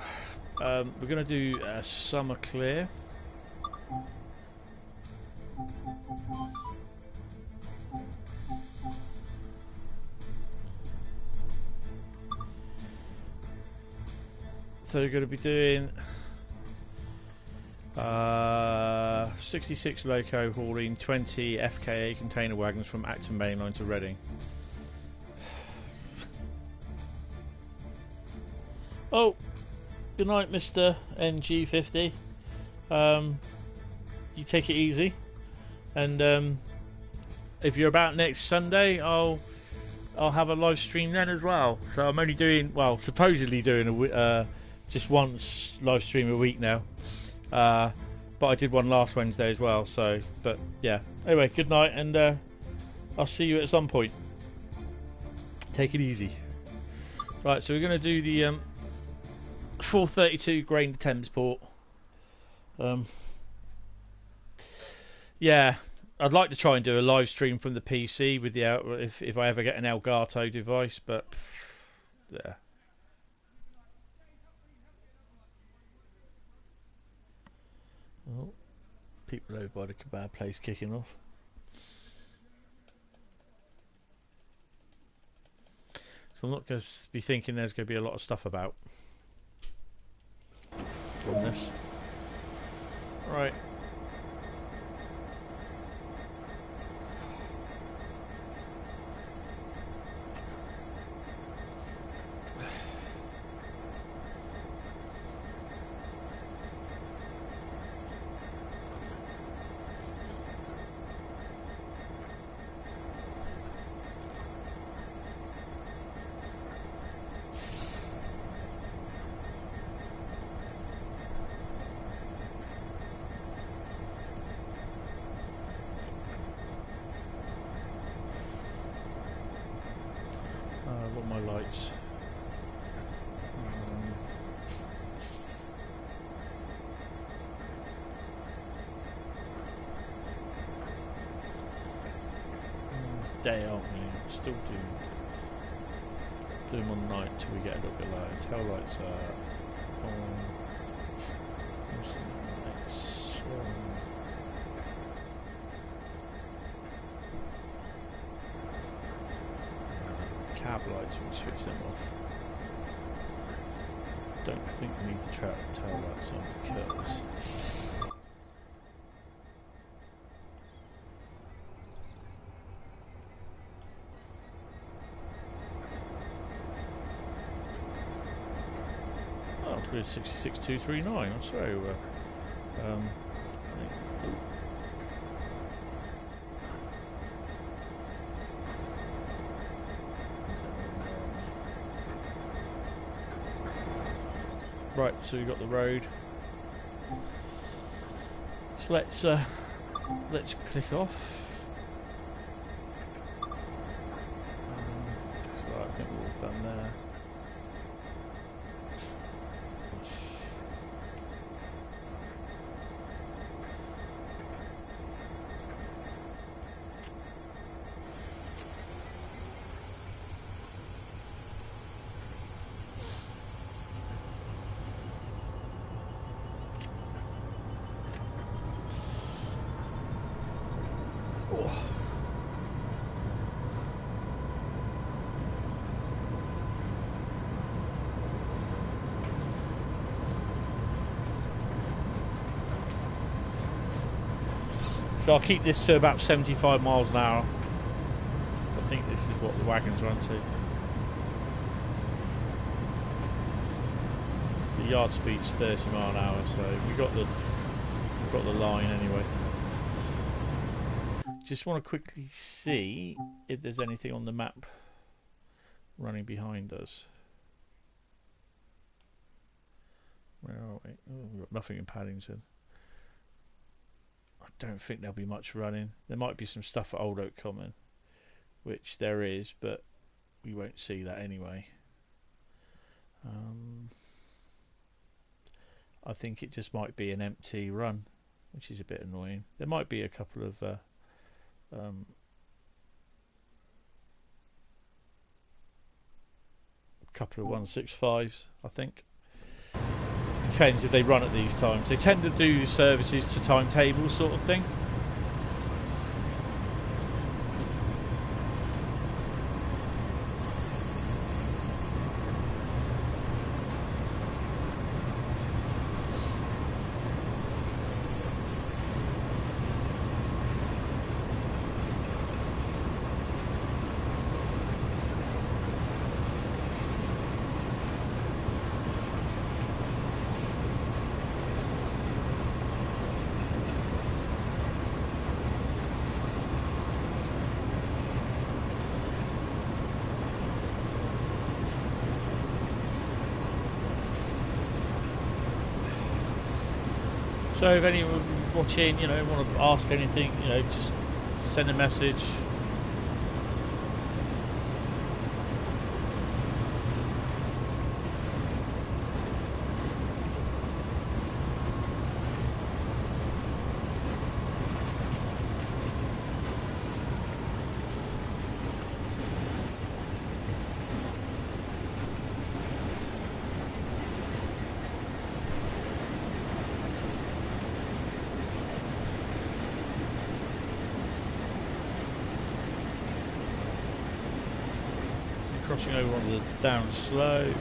We're going to do summer clear. So we're going to be doing 66 loco hauling 20 FKA container wagons from Acton Mainline to Reading. Oh, good night, Mr. NG50. You take it easy, and if you're about next Sunday, I'll have a live stream then as well. So I'm only doing, well, supposedly doing just once live stream a week now, but I did one last Wednesday as well. So, but yeah. Anyway, good night, and I'll see you at some point. Take it easy. Right, so we're going to do the 432 grain to Thamesport. Yeah, I'd like to try and do a live stream from the PC with the if I ever get an Elgato device, but yeah. Oh, people over by the kebab place kicking off. So I'm not going to be thinking there's going to be a lot of stuff about on this. Right. What are my lights? Day, aren't we? Still do. do them on night till we get a little bit lower. Tail lights are on. Most of the lights on. Cab lights, we can switch them off. Don't think we need the tail lights on because we're 66239. I'm sorry. I think, right, so we've got the road. So let's click off. So I think we're all done there. So I'll keep this to about 75 miles an hour. I think this is what the wagons run to. The yard speed's 30 mile an hour, so we've got the line anyway. Just want to quickly see if there's anything on the map running behind us. Where are we? Oh, we've got nothing in Paddington. I don't think there'll be much running. There might be some stuff at Old Oak Common, which there is, but we won't see that anyway. I think it just might be an empty run, which is a bit annoying. There might be a couple of couple of 165s, I think. Depends if they run at these times. They tend to do services to timetables, sort of thing. So if anyone watching, want to ask anything, just send a message. Crossing over onto the down slope.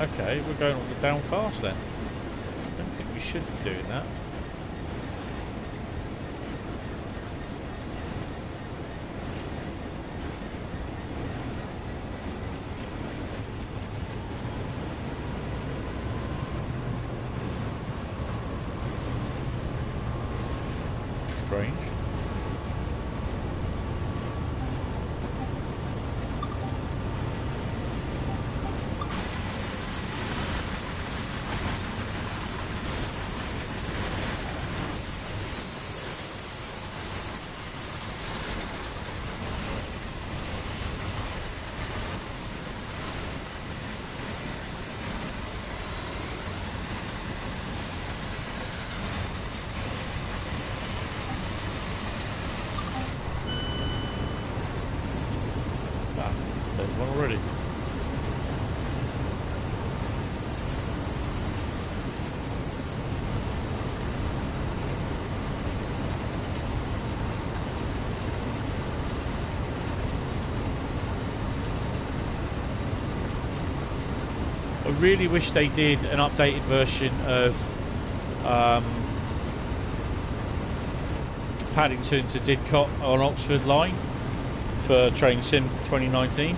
Okay, we're going on the down fast then. I don't think we should be doing that. Strange. I really wish they did an updated version of Paddington to Didcot on Oxford line for Train Sim 2019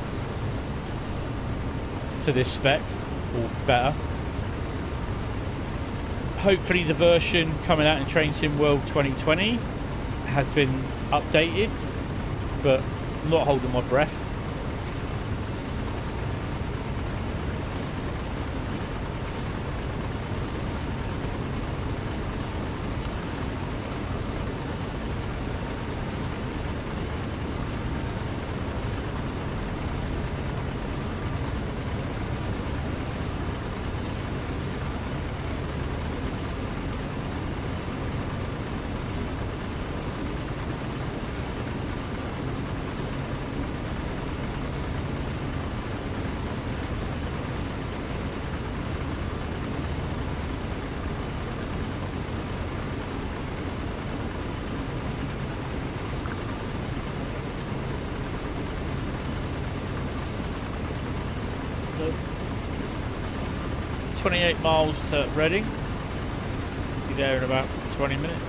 to this spec, or better. Hopefully the version coming out in Train Sim World 2020 has been updated, but I'm not holding my breath. So 28 miles to Reading. Be there in about 20 minutes.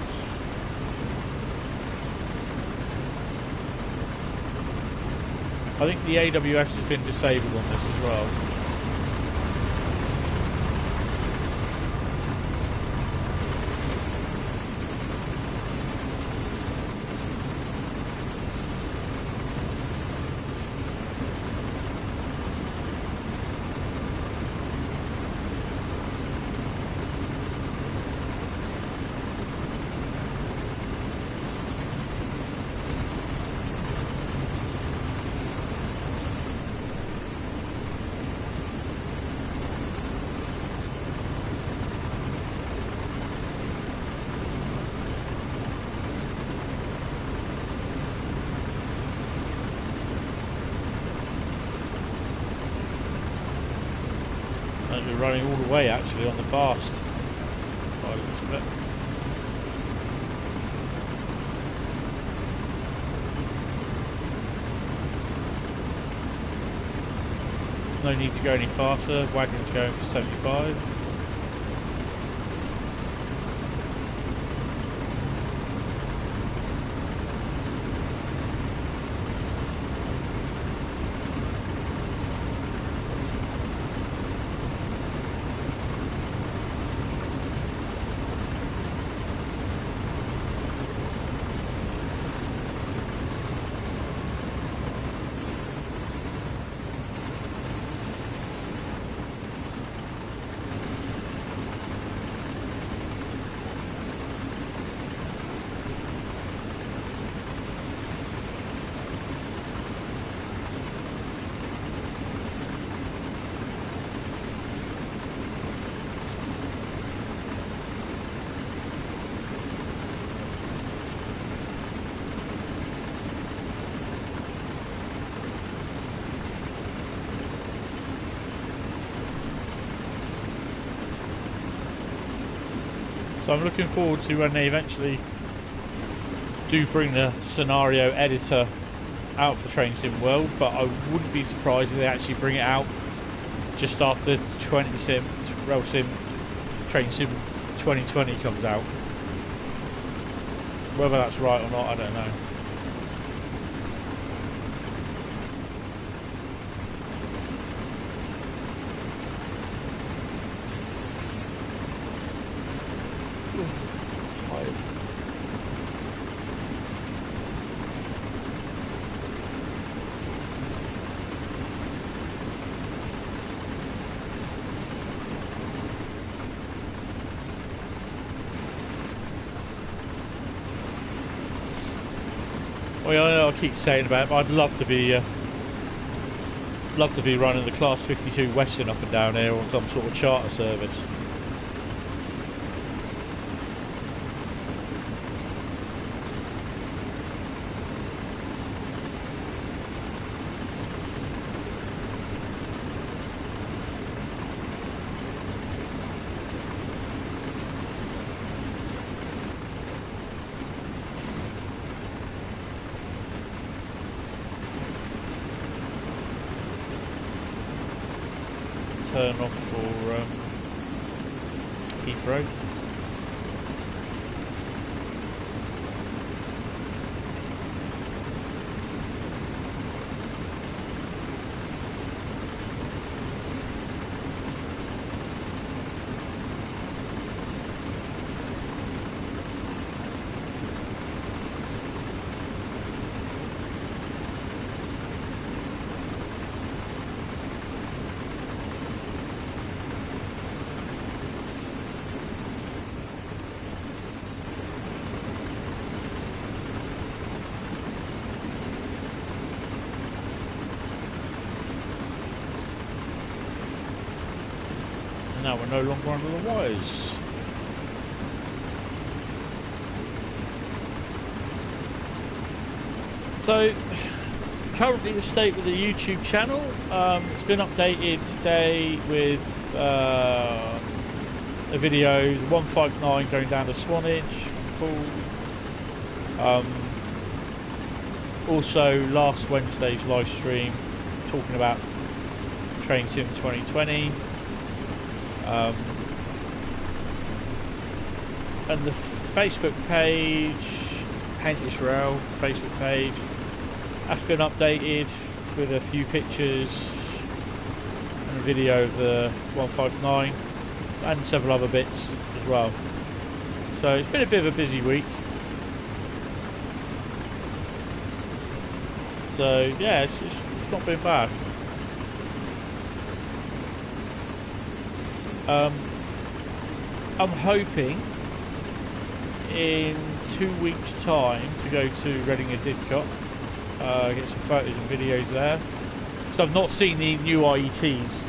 I think the AWS has been disabled on this as well. We're running all the way actually on the fast by the looks of it. No need to go any faster, wagon's going for 75. So I'm looking forward to when they eventually do bring the scenario editor out for Train Sim World, but I wouldn't be surprised if they actually bring it out just after 20 Sim, Rail Sim, Train Sim 2020 comes out. Whether that's right or not, I don't know. Well, yeah, I keep saying about it, but I'd love to be running the Class 52 Western up and down here on some sort of charter service. turn off for Heathrow. Now we're no longer under the wires. So, currently the state of the YouTube channel, it's been updated today with a video, the 159 going down to Swanage, cool. Also last Wednesday's live stream talking about Train Sim 2020. And the Facebook page, Hentis Facebook page, that's been updated with a few pictures and a video of the 159 and several other bits as well. So it's been a bit of a busy week. So yeah, it's not been bad. I'm hoping in 2 weeks' time to go to Reading and Didcot, get some photos and videos there. So I've not seen the new IETs,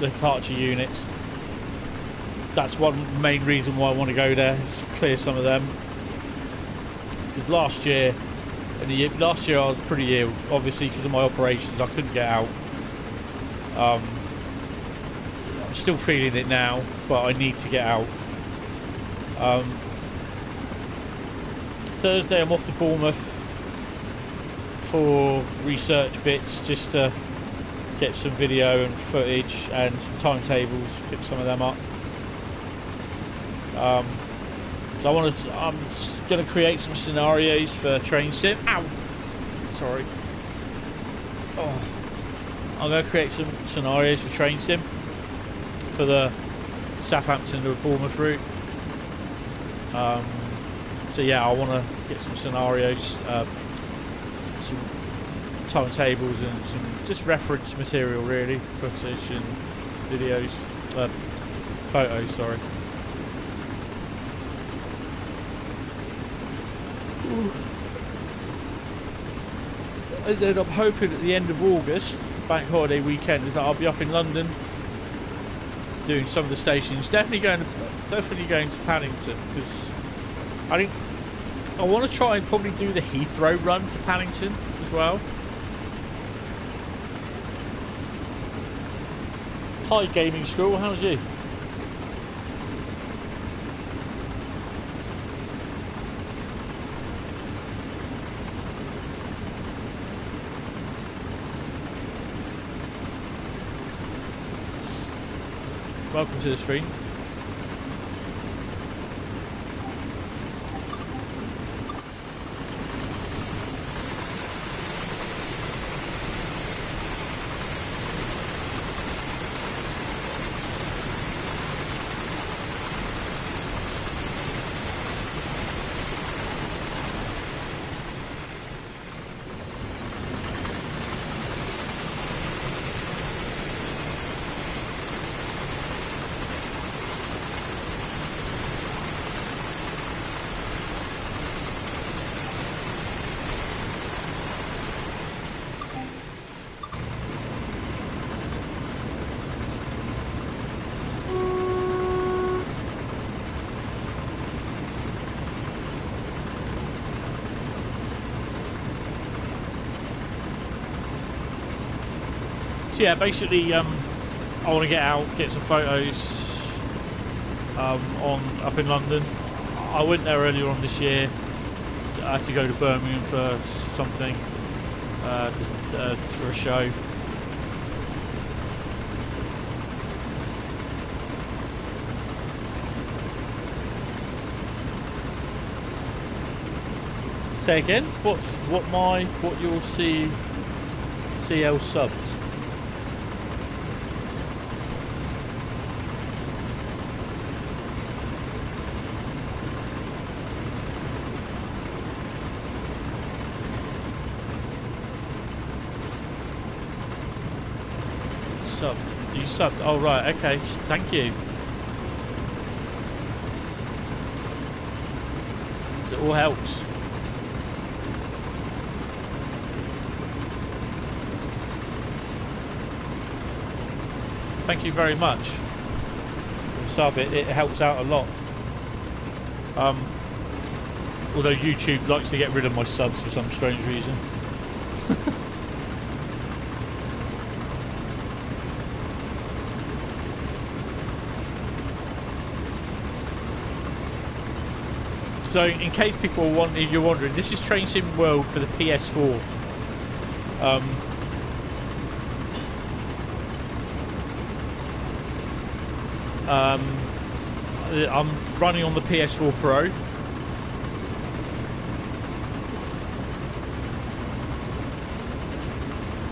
the Hitachi units. That's one main reason why I want to go there, is clear some of them. Because last year I was pretty ill, obviously because of my operations. I couldn't get out. I'm still feeling it now, but I need to get out. Thursday I'm off to Bournemouth for research bits, just to get some video and footage and some timetables, pick some of them up. So I'm going to create some scenarios for Train Sim. Ow! Sorry. Oh. I'm going to create some scenarios for Train Sim for the Southampton to Bournemouth route. So yeah, I want to get some scenarios, some timetables and some just reference material really, footage and videos, photos, sorry. And then I'm hoping at the end of August, bank holiday weekend, is that I'll be up in London doing some of the stations. Definitely going to Paddington, because I think I want to try and probably do the Heathrow run to Paddington as well. Hi Gaming School, how's you? Welcome to the stream. Yeah, basically, I want to get out, get some photos up in London. I went there earlier on this year. I had to go to Birmingham for something, for a show. Say again? What you'll see CL subbed? Subbed. You subbed. Oh right, okay. Thank you. It all helps. Thank you very much. Sub it helps out a lot. Although YouTube likes to get rid of my subs for some strange reason. So, in case people you're wondering, this is Train Sim World for the PS4. I'm running on the PS4 Pro.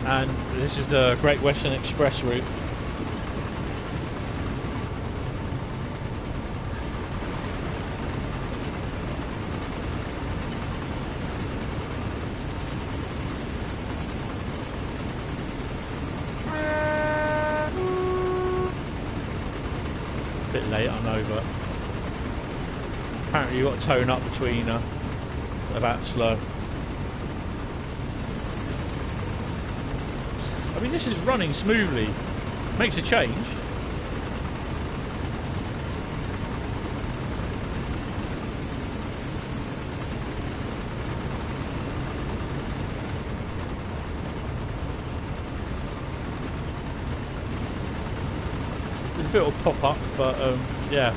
And this is the Great Western Express route. Bit late, I know, but apparently you've got to tone up between about slow. I mean, this is running smoothly. Makes a change. There's a bit of pop up, but yeah.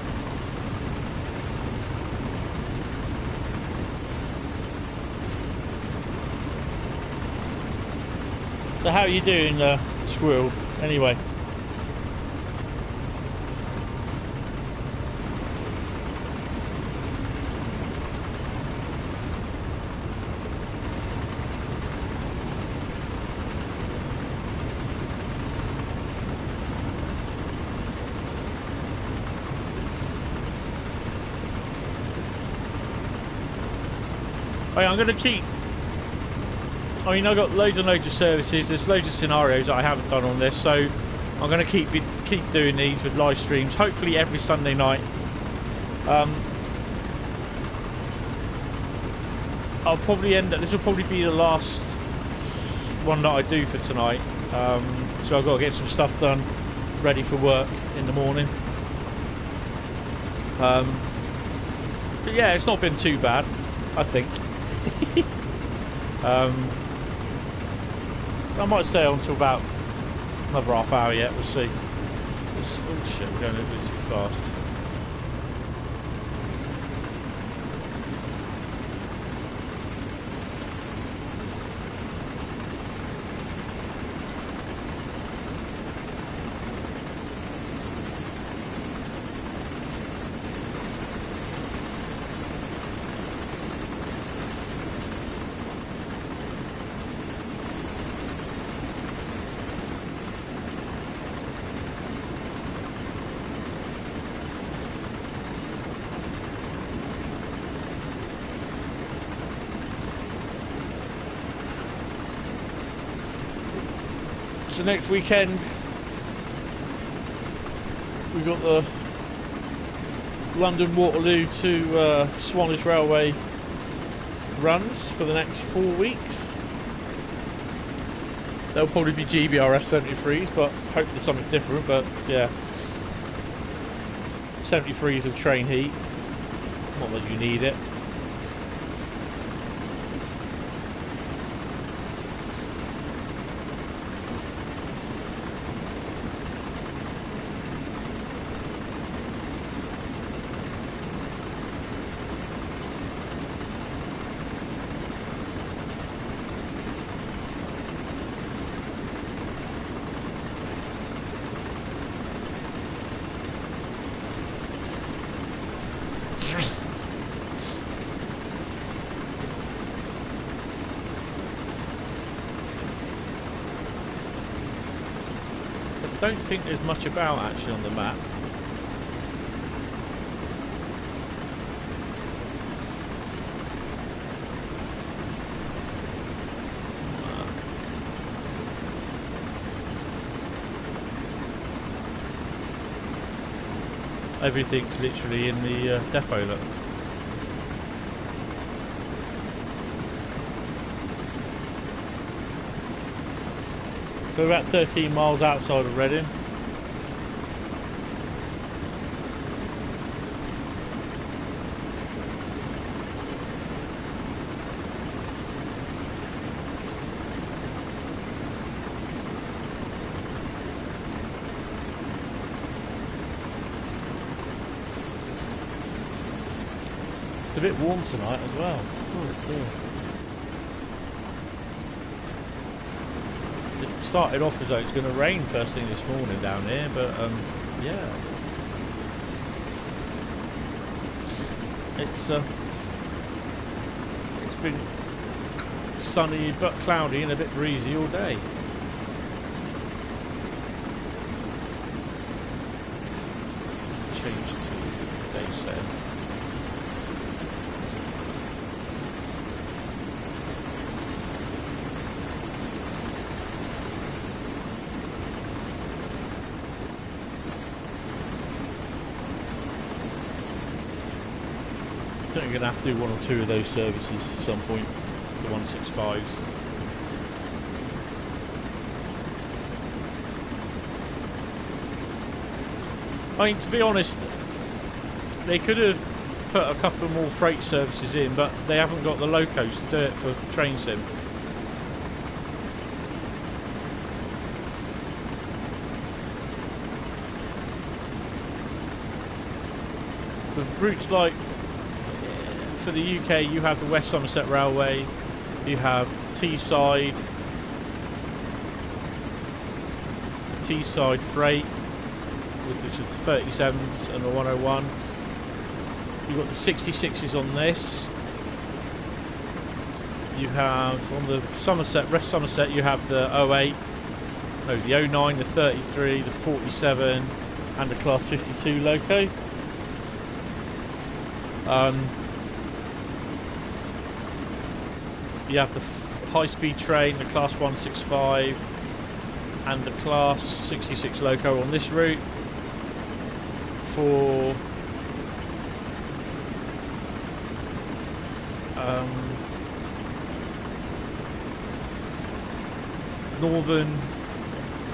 So how are you doing, Squirrel, anyway? Oh yeah, I'm going to keep... I mean, I've got loads and loads of services. There's loads of scenarios that I haven't done on this, so I'm going to keep doing these with live streams. Hopefully every Sunday night. I'll probably end up. This will probably be the last one that I do for tonight. So I've got to get some stuff done, ready for work in the morning. But yeah, it's not been too bad, I think. I might stay on until about another half hour yet, we'll see. Oh shit, we're going a bit too fast. So next weekend we've got the London Waterloo to Swanage Railway runs for the next 4 weeks. They'll probably be GBRS 73s, but hopefully something different. But yeah, 73s of train heat, not that you need it. don't think there's much about actually on the map. Everything's literally in the depot, look. So we're about 13 miles outside of Reading. It's a bit warm tonight as well. Oh dear. It started off as though it's going to rain first thing this morning down here, but yeah, it's been sunny but cloudy and a bit breezy all day. Change to day set. I think we're going to have to do one or two of those services at some point, the 165s. I mean, to be honest, they could have put a couple more freight services in, but they haven't got the locos to do it for train sim. The routes like, for the UK, you have the West Somerset Railway, you have Teesside Freight, which is the 37s and the 101. You've got the 66s on this. You have on the Somerset, West Somerset, you have the 08, no, the 09, the 33, the 47, and the Class 52 loco. You have the high-speed train, the Class 165, and the Class 66 loco on this route. For Northern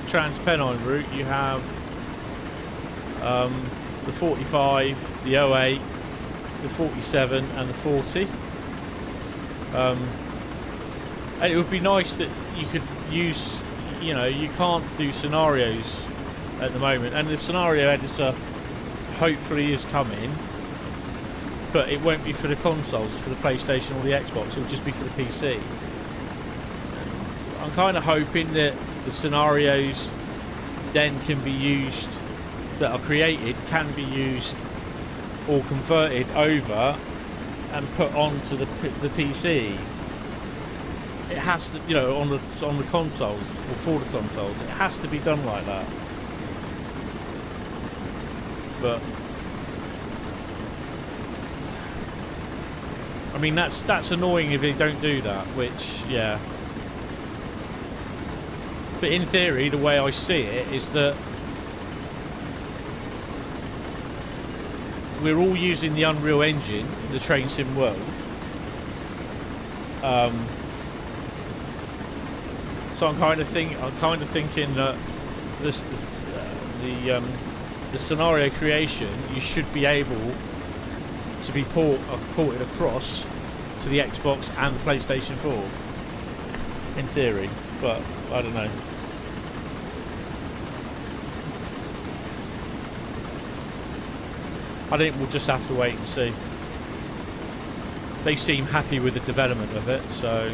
Trans-Pennine route, you have the 45, the 08, the 47, and the 40. And it would be nice that you could use, you know, you can't do scenarios at the moment, and the scenario editor hopefully is coming, but it won't be for the consoles, for the PlayStation or the Xbox, it'll just be for the PC. I'm kind of hoping that the scenarios then can be used, that are created, can be used or converted over and put onto the PC. It has to, you know, on the consoles, or for the consoles, it has to be done like that. But I mean, that's annoying if they don't do that, which, yeah. But in theory, the way I see it is that we're all using the Unreal Engine in the train sim world. So I'm kind of thinking that the scenario creation, you should be able to be ported across to the Xbox and the PlayStation 4, in theory, but I don't know. I think we'll just have to wait and see. They seem happy with the development of it, so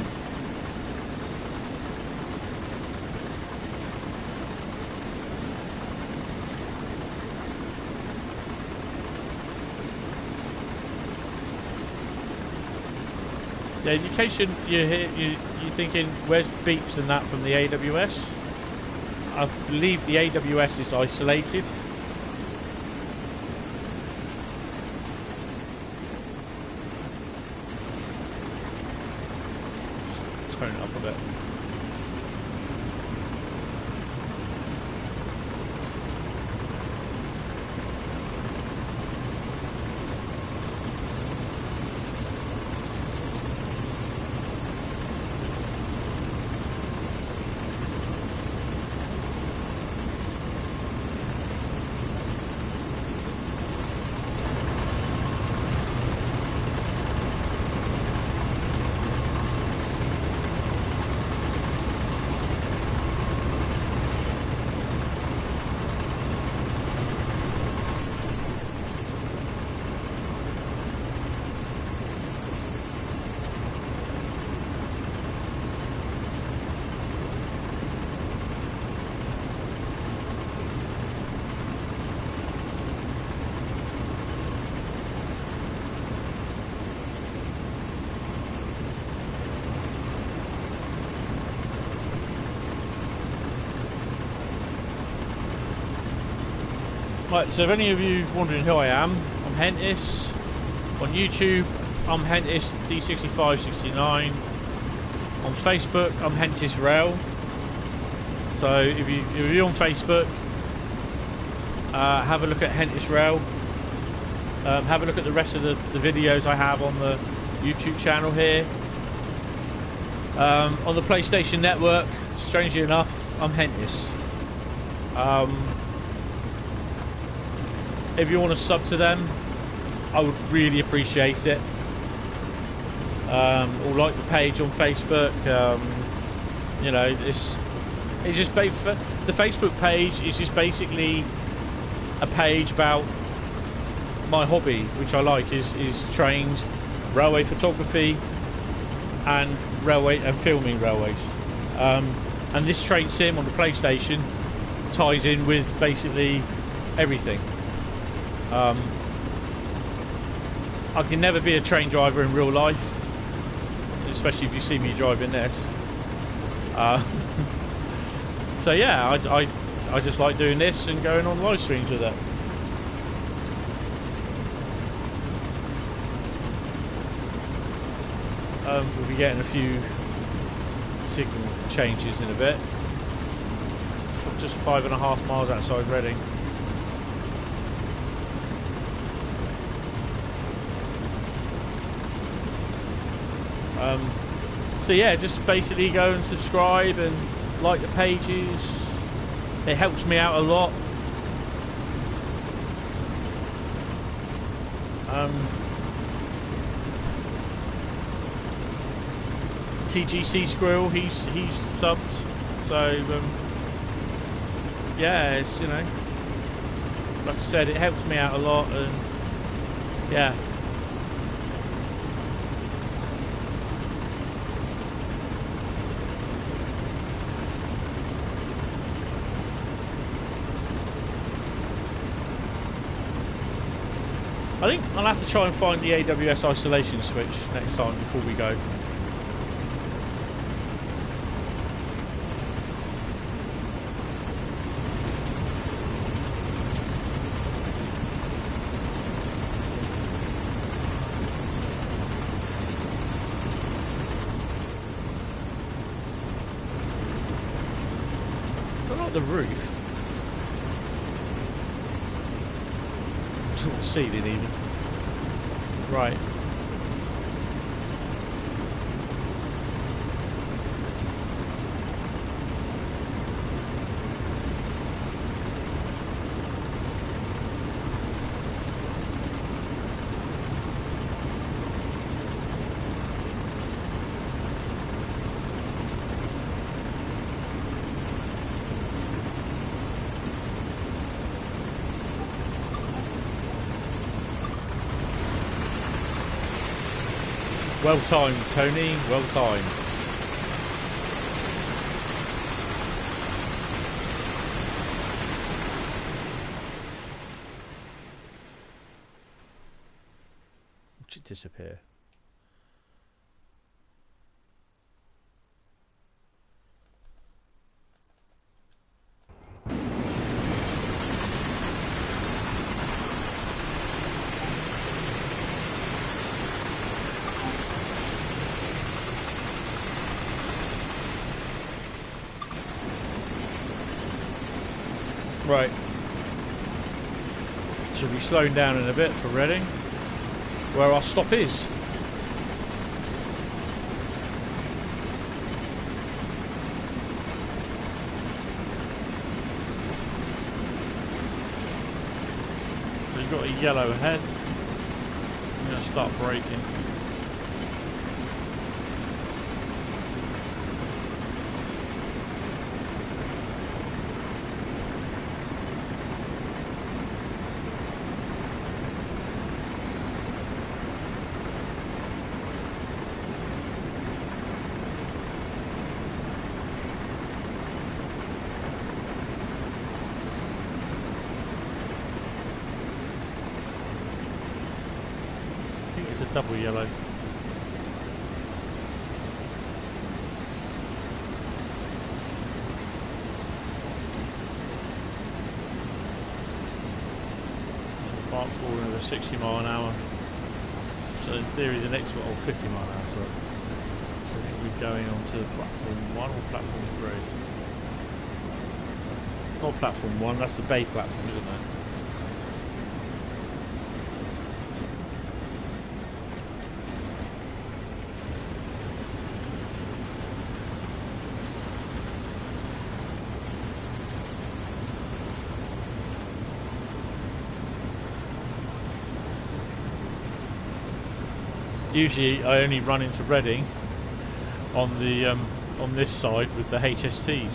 yeah, in case you're thinking, where's beeps and that from the AWS? I believe the AWS is isolated. Turn it up a bit. Right, so if any of you wondering who I am, I'm Hentis. On YouTube, I'm Hentis D6569. On Facebook, I'm Hentis Rail. So if you're on Facebook, have a look at Hentis Rail. Have a look at the rest of the videos I have on the YouTube channel here. On the PlayStation Network, strangely enough, I'm Hentis. If you want to sub to them, I would really appreciate it. Or like the page on Facebook. You know, it's just the Facebook page is just basically a page about my hobby, which I like, is trains, railway photography, and filming railways. And this train sim on the PlayStation ties in with basically everything. I can never be a train driver in real life, especially if you see me driving this. So yeah, I just like doing this and going on live streams with it. We'll be getting a few signal changes in a bit. Just 5.5 miles outside Reading. So yeah, just basically go and subscribe and like the pages. It helps me out a lot. TGC Squirrel, he's subbed. So yeah, it's, you know, like I said, it helps me out a lot, and yeah. I think I'll have to try and find the AWS isolation switch next time before we go. I like the roof. Not the ceiling even. Right. Well timed, Tony, well timed. Watch it disappear. Right. Should be slowing down in a bit for Reading, where our stop is. So you've got a yellow ahead. I'm going to start braking. Double yellow. Park forward over 60 mile an hour. So in theory the next one, or 50 mile an hour, sorry. So I think we're going on to platform 1 or platform 3. Not platform 1, that's the bay platform, isn't it? Usually I only run into Reading on the on this side with the HSTs.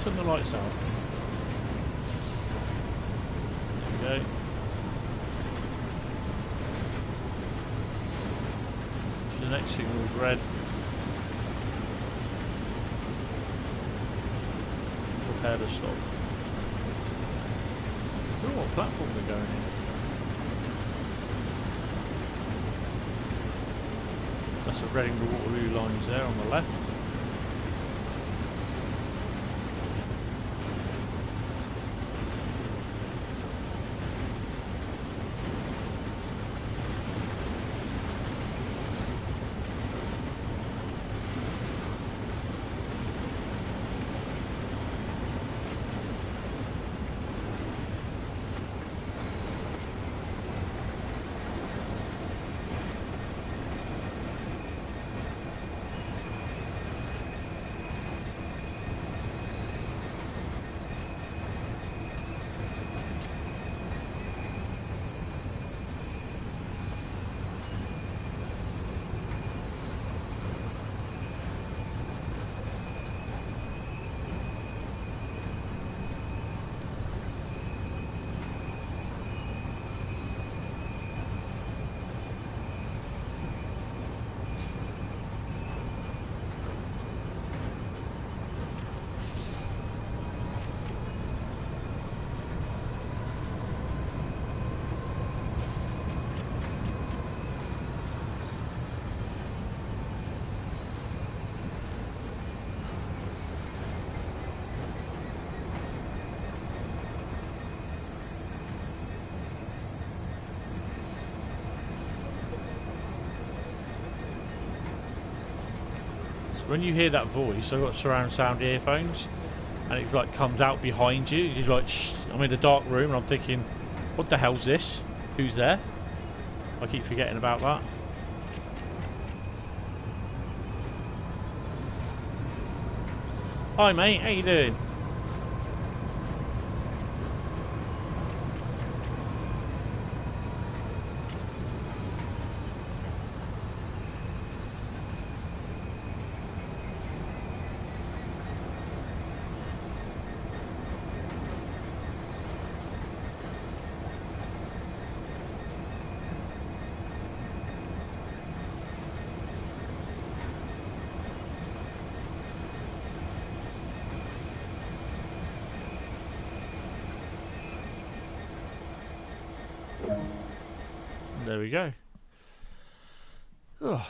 Turn the lights out. There we go. So the next signal is red. Prepare to stop. I don't know what platform they're going in. That's the Reading to Waterloo lines there on the left. When you hear that voice, I've got surround sound earphones, and it like comes out behind you. You're like, shh. I'm in a dark room, and I'm thinking, what the hell's this? Who's there? I keep forgetting about that. Hi mate, how you doing? There we go. Oh.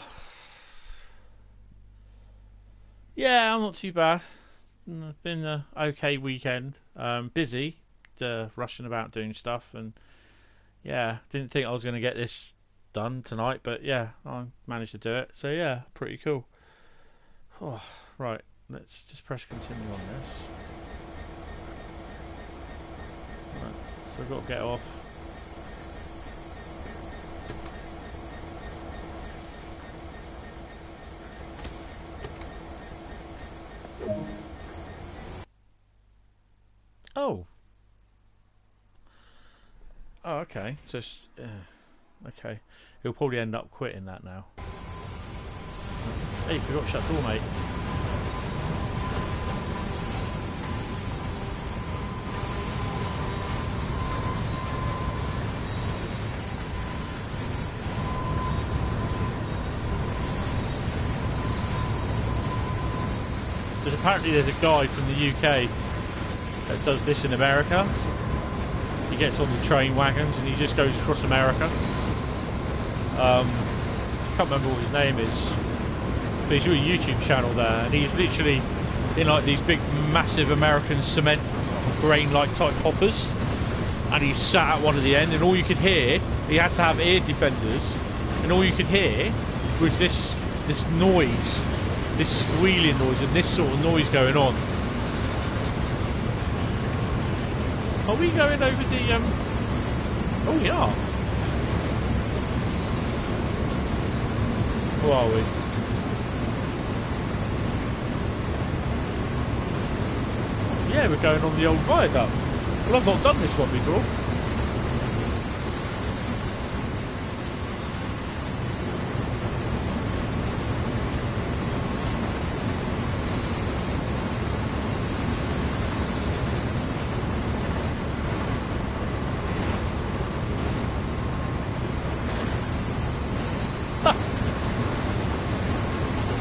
Yeah, I'm not too bad. Been an okay weekend. Busy, rushing about doing stuff, and yeah, didn't think I was going to get this done tonight, but yeah, I managed to do it. So yeah, pretty cool. Oh, right, let's just press continue on this. Right, so I've got to get off. Oh. Oh, okay. Just okay. He'll probably end up quitting that now. Hey, you forgot to shut the door, mate. Apparently there's a guy from the UK that does this in America. He gets on the train wagons and he just goes across America. I can't remember what his name is, but he's got a YouTube channel there, and he's literally in like these big massive American cement grain like type hoppers, and he's sat at one of the end, and all you could hear, he had to have ear defenders, and all you could hear was this noise, this squealing noise, and this sort of noise going on. Are we going over the oh, we are. Who are we? Yeah, we're going on the old viaduct. Well, I've not done this one before.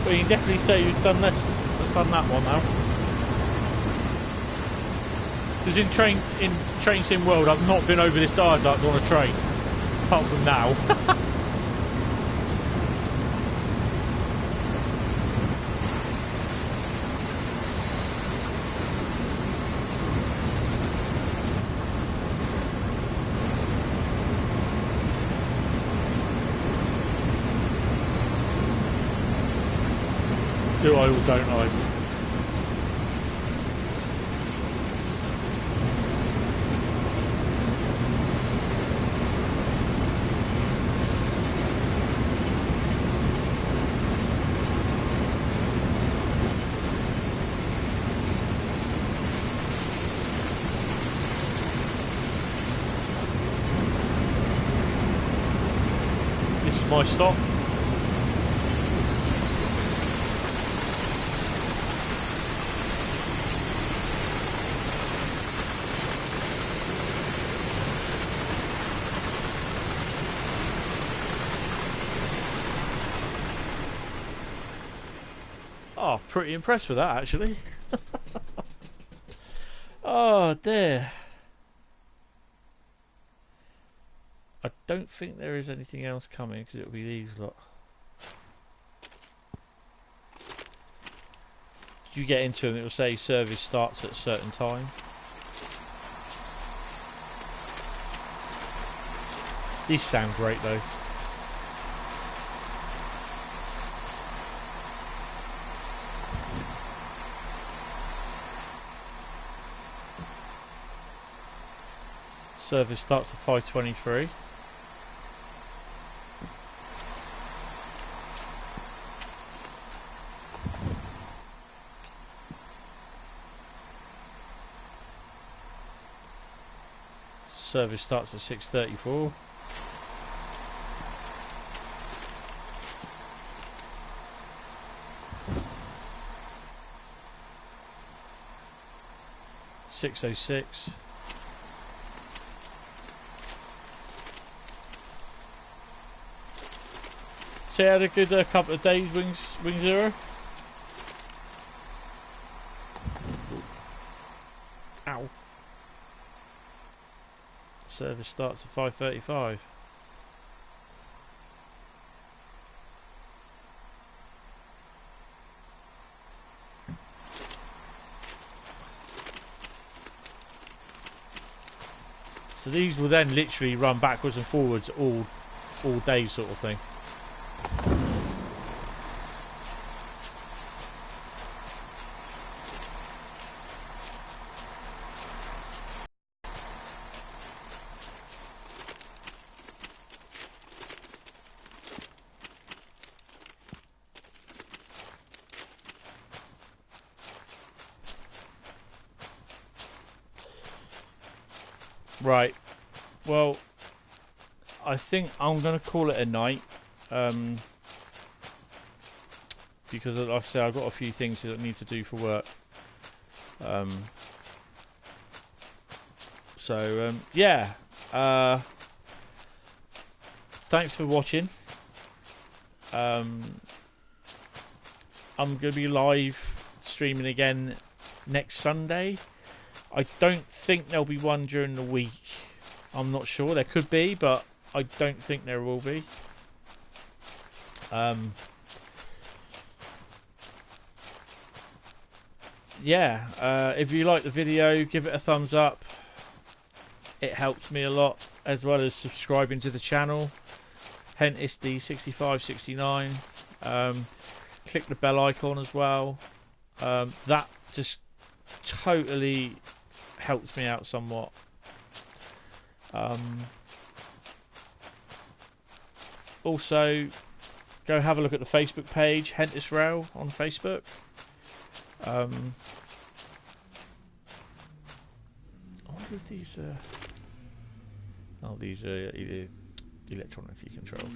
But you can definitely say you've done this, done that one now. Because in Train Sim World, I've not been over this viaduct on a train, apart from now. Do I or don't I? This is my stop. Oh, pretty impressed with that, actually. Oh, dear. I don't think there is anything else coming, because it'll be these lot. You get into them, it will say service starts at a certain time. These sound great, though. Service starts at 5:23. Service starts at 6:34. $6:06. So you had a good couple of days, Wing Zero. Service starts at 5:35. So these will then literally run backwards and forwards all day, sort of thing. Right. Well, I think I'm going to call it a night. Because, like I say, I've got a few things that I need to do for work. Yeah. Thanks for watching. I'm going to be live streaming again next Sunday. I don't think there'll be one during the week. I'm not sure. There could be, but I don't think there will be. If you like the video, give it a thumbs up. It helps me a lot, as well as subscribing to the channel. Hentis D6569. Click the bell icon as well. That just totally helps me out somewhat. Also, go have a look at the Facebook page, Hentis Rail on Facebook. I wonder if these these are either electronically controlled.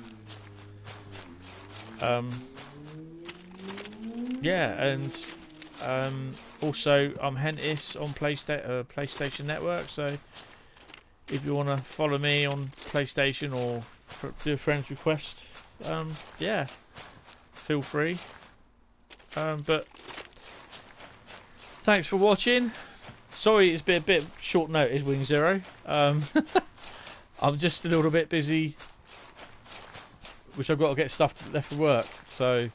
Also I'm Hentis on PlayStation Network, so if you want to follow me on PlayStation or do a friend's request, feel free. But thanks for watching. Sorry it's been a bit short notice, Wing Zero. I'm just a little bit busy, which I've got to get stuff left for work. So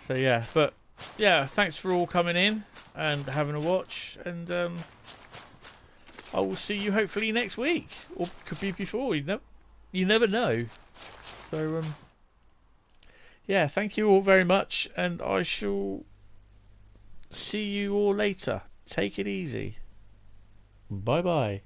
yeah. But yeah, thanks for all coming in and having a watch, and I will see you hopefully next week, or could be before. You never know. So yeah, thank you all very much, and I shall see you all later. Take it easy. Bye bye.